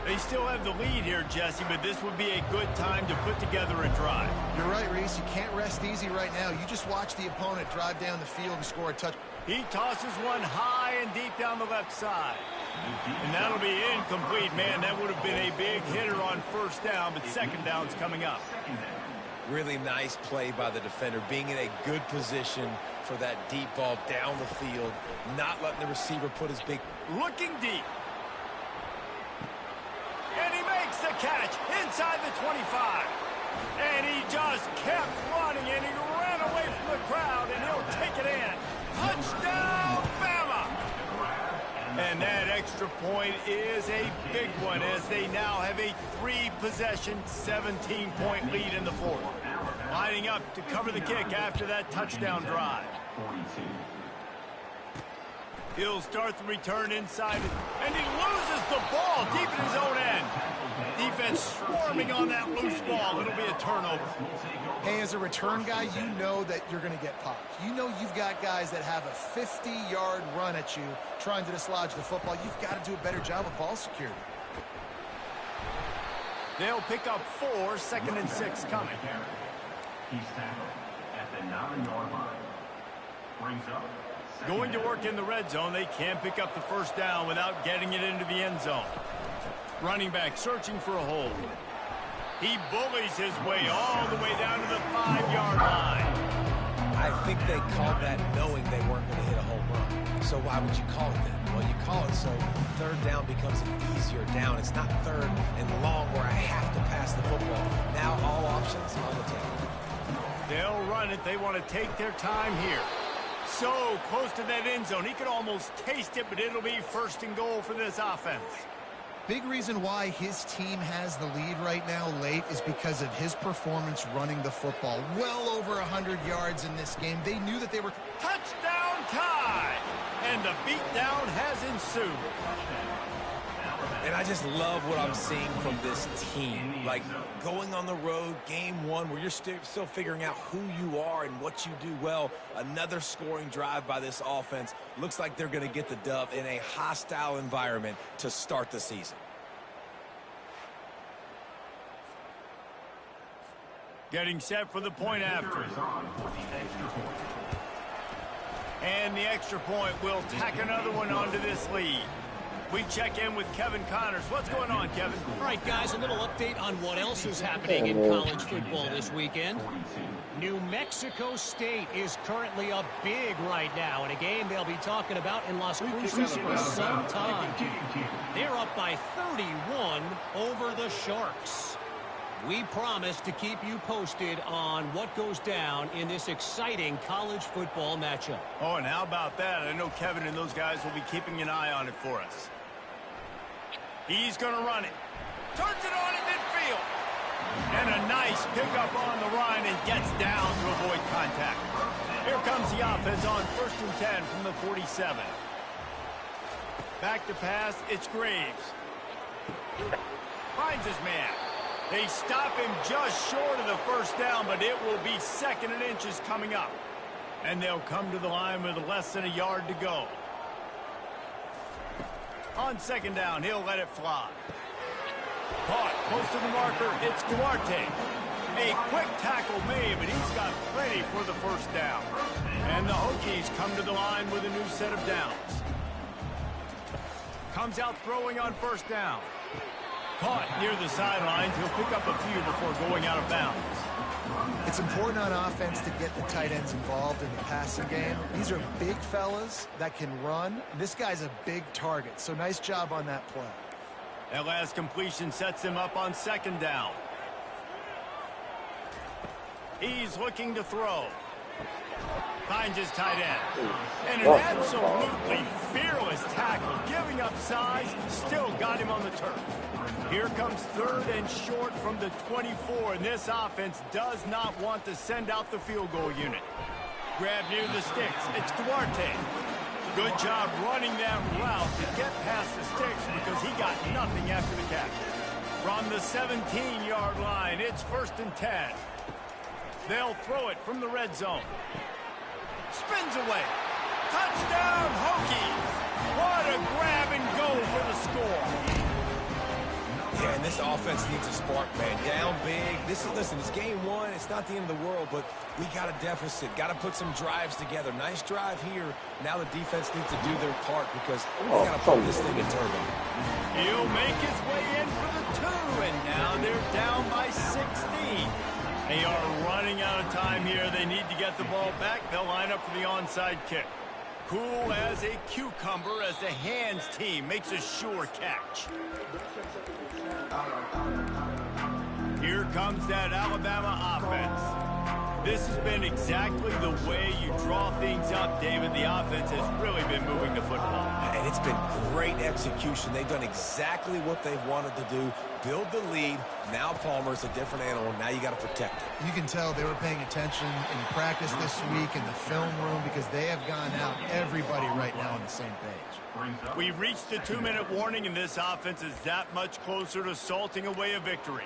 They still have the lead here, Jesse, but this would be a good time to put together a drive. You're right, Reese. You can't rest easy right now. You just watch the opponent drive down the field and score a touchdown. He tosses one high and deep down the left side. And that'll be incomplete, man. That would have been a big hitter on first down, but second down's coming up. Really nice play by the defender, being in a good position for that deep ball down the field, not letting the receiver put his big... Looking deep. And he makes the catch inside the 25. And he just kept running, and he ran away from the crowd, and he'll take it in. Touchdown, Bama! And that extra point is a big one as they now have a 3-possession, 17-point lead in the fourth. Lining up to cover the kick after that touchdown drive. He'll start the return inside, and he loses the ball deep in his own end. Defense swarming on that loose ball. It'll be a turnover. Hey, as a return guy, you know that you're going to get popped. You know you've got guys that have a 50-yard run at you trying to dislodge the football. You've got to do a better job of ball security. They'll pick up 4, 2nd and 6 coming. He's tackled at the 9-yard line. Brings up. Going to work in the red zone. They can't pick up the first down without getting it into the end zone. Running back searching for a hole. He bullies his way all the way down to the 5-yard line. I think they called that knowing they weren't going to hit a home run. So why would you call it that? Well, you call it so third down becomes an easier down. It's not third and long where I have to pass the football. Now all options on the table. They'll run it. They want to take their time here. So close to that end zone. He could almost taste it, but it'll be first and goal for this offense. Big reason why his team has the lead right now late is because of his performance running the football. Well over 100 yards in this game. They knew that they were... Touchdown Tide! And the beatdown has ensued. And I just love what I'm seeing from this team. Like, going on the road, game 1, where you're still figuring out who you are and what you do well. Another scoring drive by this offense. Looks like they're going to get the dub in a hostile environment to start the season. Getting set for the point after. And the extra point will tack another one onto this lead. We check in with Kevin Connors. What's going on, Kevin? All right, guys, a little update on what else is happening in college football this weekend. New Mexico State is currently up big right now in a game they'll be talking about in Las Cruces for some time. They're up by 31 over the Sharks. We promise to keep you posted on what goes down in this exciting college football matchup. Oh, and how about that? I know Kevin and those guys will be keeping an eye on it for us. He's going to run it. Turns it on in midfield. And a nice pickup on the run and gets down to avoid contact. Here comes the offense on 1st and 10 from the 47. Back to pass, it's Graves. Finds his man. They stop him just short of the first down, but it will be 2nd and inches coming up. And they'll come to the line with less than a yard to go. On 2nd down, he'll let it fly. Caught close to the marker, it's Duarte. A quick tackle made, but he's got plenty for the first down. And the Hokies come to the line with a new set of downs. Comes out throwing on 1st down. Caught near the sidelines. He'll pick up a few before going out of bounds. It's important on offense to get the tight ends involved in the passing game. These are big fellas that can run. This guy's a big target, so nice job on that play. That last completion sets him up on 2nd down. He's looking to throw. Finds his tight end. And an absolutely fearless tackle, giving up size, still got him on the turf. Here comes 3rd and short from the 24, and this offense does not want to send out the field goal unit. Grab near the sticks, it's Duarte. Good job running that route to get past the sticks because he got nothing after the catch. From the 17-yard line, it's 1st and 10. They'll throw it from the red zone. Spins away. Touchdown, Hokies! What a grab and go for the score. Yeah, and this offense needs a spark, man. Down big. Listen, it's game 1. It's not the end of the world, but we got a deficit. Got to put some drives together. Nice drive here. Now the defense needs to do their part because we got to put this thing in turbo. He'll make his way in for the 2, and now they're down by 16. They are running out of time here. They need to get the ball back. They'll line up for the onside kick. Cool as a cucumber as the hands team makes a sure catch. Here comes that Alabama offense. This has been exactly the way you draw things up, David. The offense has really been moving the football. And it's been great execution. They've done exactly what they've wanted to do. Build the lead. Now Palmer's a different animal. Now you got to protect it. You can tell they were paying attention in practice this week in the film room because they have gone out everybody right now on the same page. We've reached the 2-minute warning, and this offense is that much closer to salting away a victory.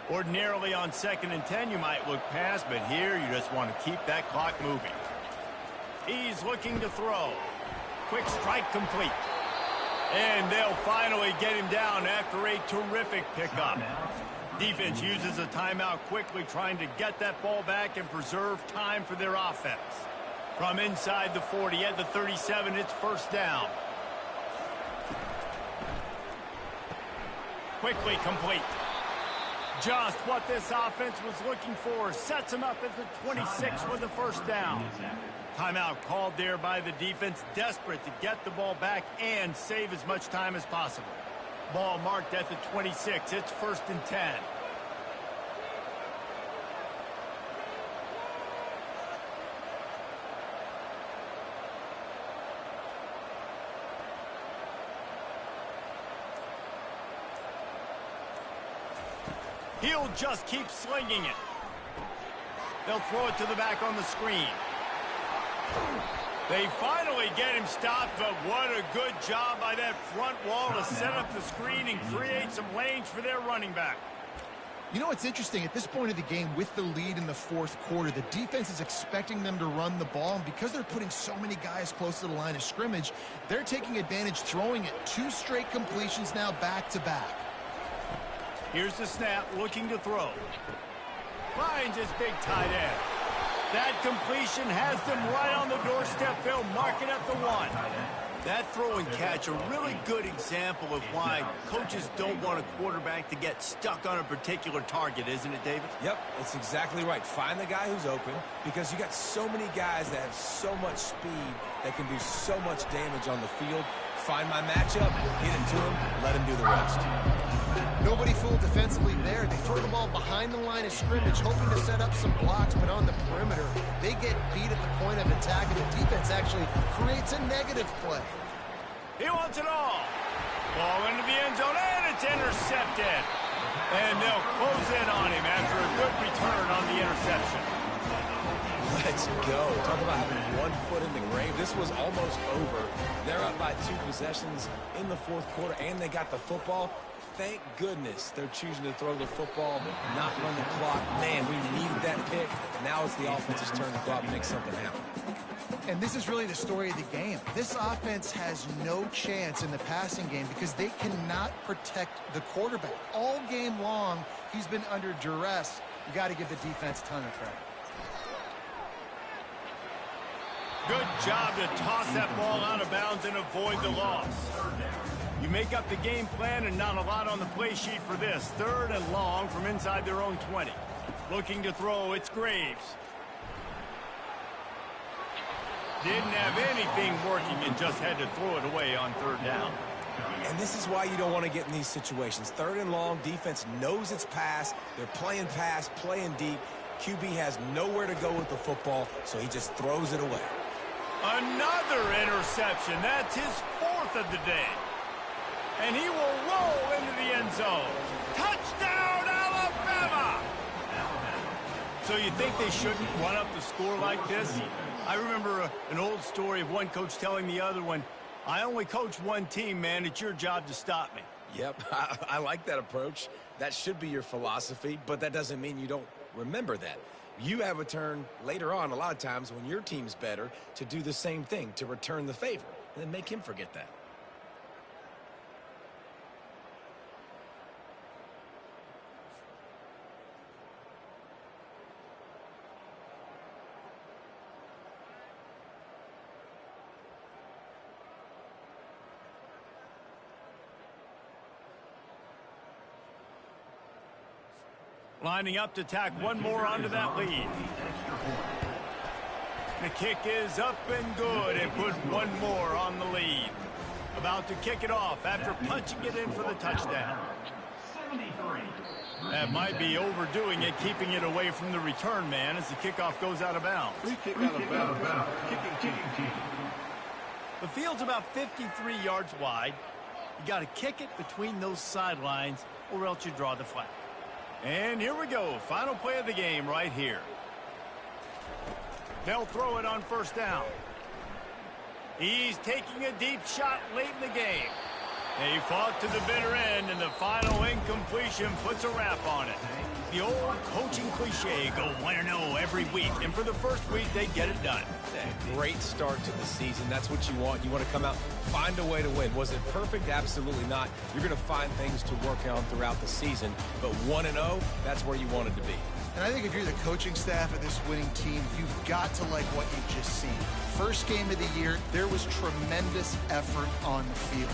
Ordinarily on 2nd and 10, you might look past, but here you just want to keep that clock moving. He's looking to throw. Quick strike complete. And they'll finally get him down after a terrific pickup. Defense uses a timeout quickly, trying to get that ball back and preserve time for their offense. From inside the 40 at the 37, it's 1st down. Quickly complete. Just what this offense was looking for. Sets him up at the 26 with the 1st down. Timeout called there by the defense, desperate to get the ball back and save as much time as possible. Ball marked at the 26. It's 1st and 10. He'll just keep slinging it. They'll throw it to the back on the screen. They finally get him stopped, but what a good job by that front wall to set up the screen and create some lanes for their running back. You know what's interesting? At this point of the game, with the lead in the 4th quarter, the defense is expecting them to run the ball, and because they're putting so many guys close to the line of scrimmage, they're taking advantage, throwing it 2 straight completions now back-to-back. Here's the snap, looking to throw. Finds his big tight end. That completion has them right on the doorstep. They'll mark it at the 1. That throw and catch, a really good example of why coaches don't want a quarterback to get stuck on a particular target, isn't it, David? Yep, that's exactly right. Find the guy who's open because you got so many guys that have so much speed that can do so much damage on the field. Find my matchup, get it to him, let him do the rest. Nobody fooled defensively there. They throw the ball behind the line of scrimmage, hoping to set up some blocks, but on the perimeter, they get beat at the point of attack, and the defense actually creates a negative play. He wants it all. Ball into the end zone, and it's intercepted. And they'll close in on him after a good return on the interception. Let's go. Talk about having 1 foot in the grave. This was almost over. They're up by 2 possessions in the fourth quarter, and they got the football. Thank goodness they're choosing to throw the football, not run the clock. Man, we needed that pick. Now it's the offense's turn to go out and make something happen. And this is really the story of the game. This offense has no chance in the passing game because they cannot protect the quarterback. All game long, he's been under duress. You got to give the defense a ton of credit. Good job to toss that ball out of bounds and avoid the loss. You make up the game plan and not a lot on the play sheet for this. 3rd and long from inside their own 20. Looking to throw, it's Graves. Didn't have anything working and just had to throw it away on 3rd down. And this is why you don't want to get in these situations. 3rd and long, defense knows it's pass. They're playing pass, playing deep. QB has nowhere to go with the football, so he just throws it away. Another interception. That's his 4th of the day. And he will roll into the end zone. Touchdown, Alabama! So you think they shouldn't run up the score like this? I remember an old story of one coach telling the other one, I only coach one team, man. It's your job to stop me. Yep, I like that approach. That should be your philosophy, but that doesn't mean you don't remember that. You have a turn later on, a lot of times, when your team's better, to do the same thing, to return the favor, and then make him forget that. Lining up to tack one more onto that lead. The kick is up and good and put one more on the lead. About to kick it off after punching it in for the touchdown. That might be overdoing it, keeping it away from the return man as the kickoff goes out of bounds. Free kick out of bounds. Kicking team. The field's about 53 yards wide. You got to kick it between those sidelines or else you draw the flag. And here we go. Final play of the game right here. They'll throw it on 1st down. He's taking a deep shot late in the game. They fought to the bitter end, and the final incompletion puts a wrap on it. The old coaching cliche, go 1-0 every week, and for the first week, they get it done. Great start to the season. That's what you want. You want to come out, find a way to win. Was it perfect? Absolutely not. You're going to find things to work on throughout the season, but 1-0, that's where you wanted to be. And I think if you're the coaching staff of this winning team, you've got to like what you've just seen. First game of the year, there was tremendous effort on the field.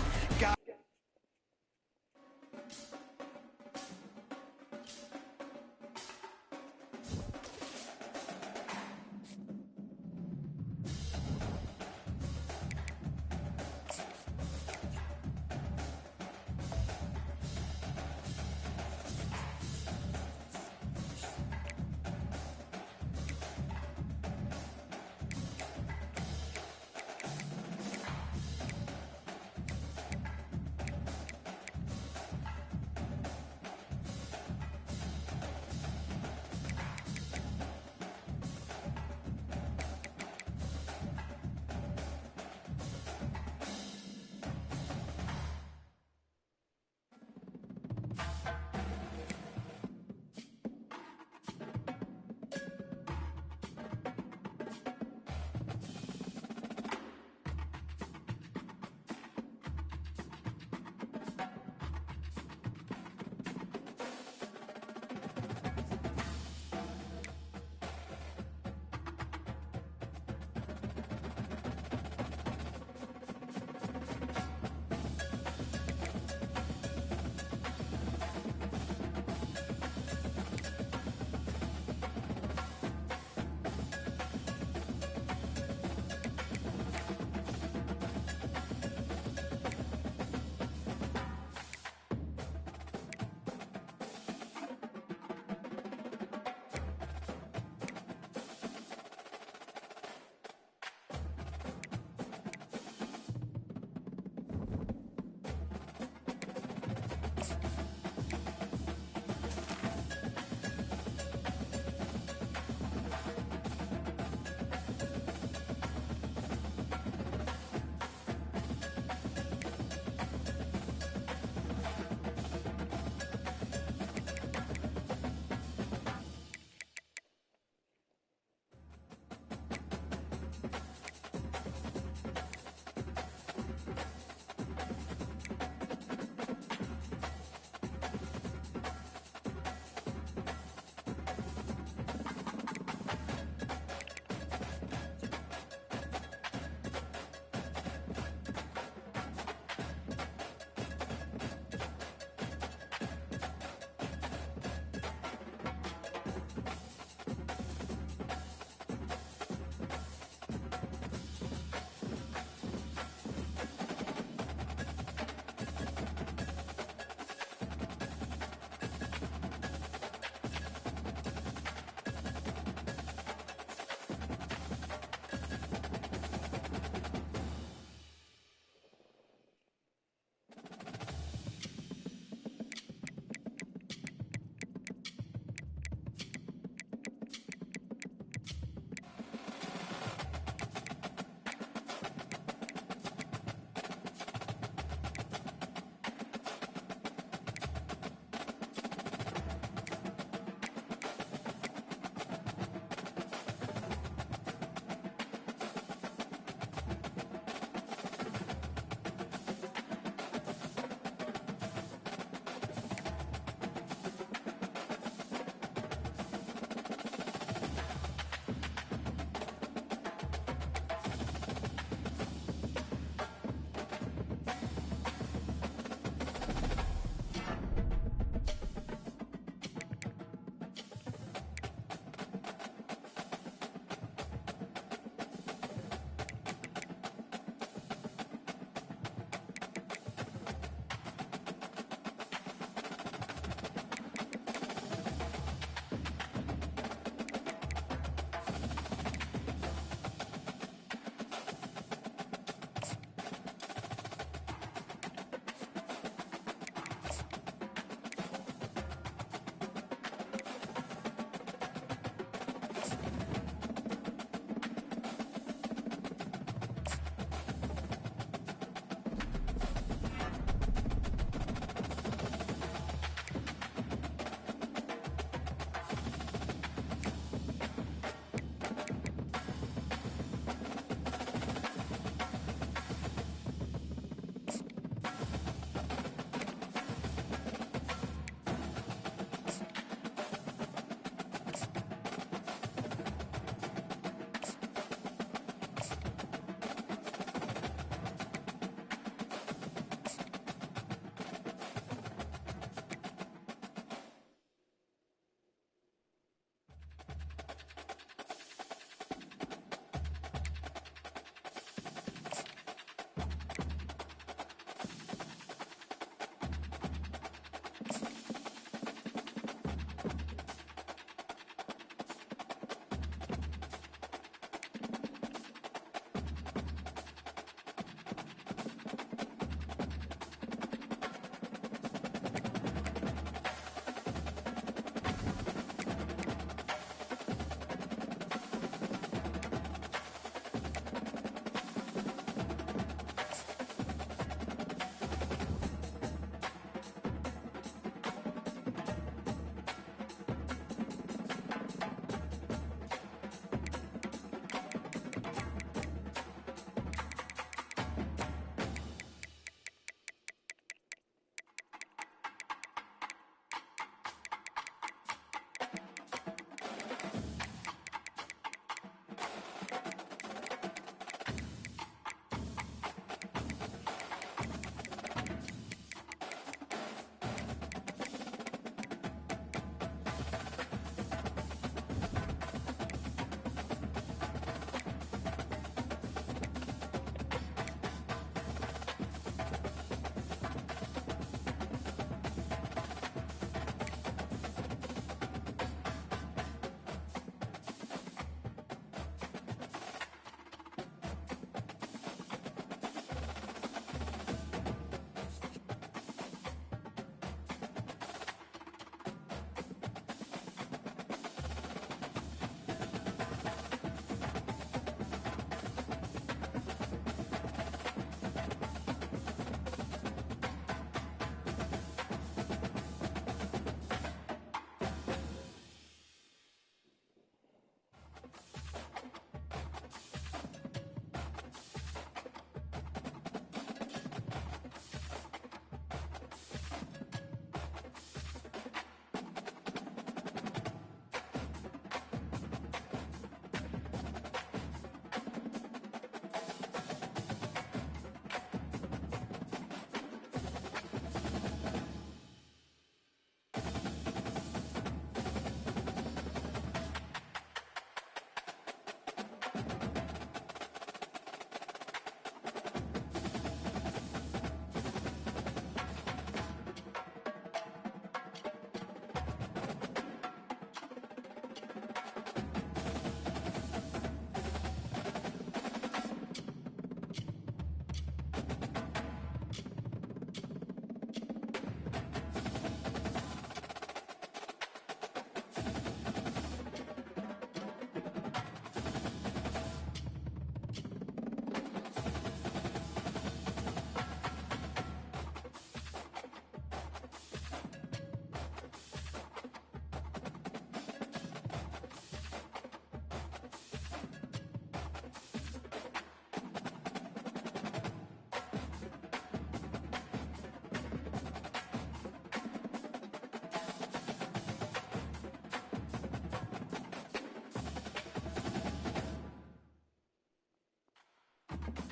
Thank you.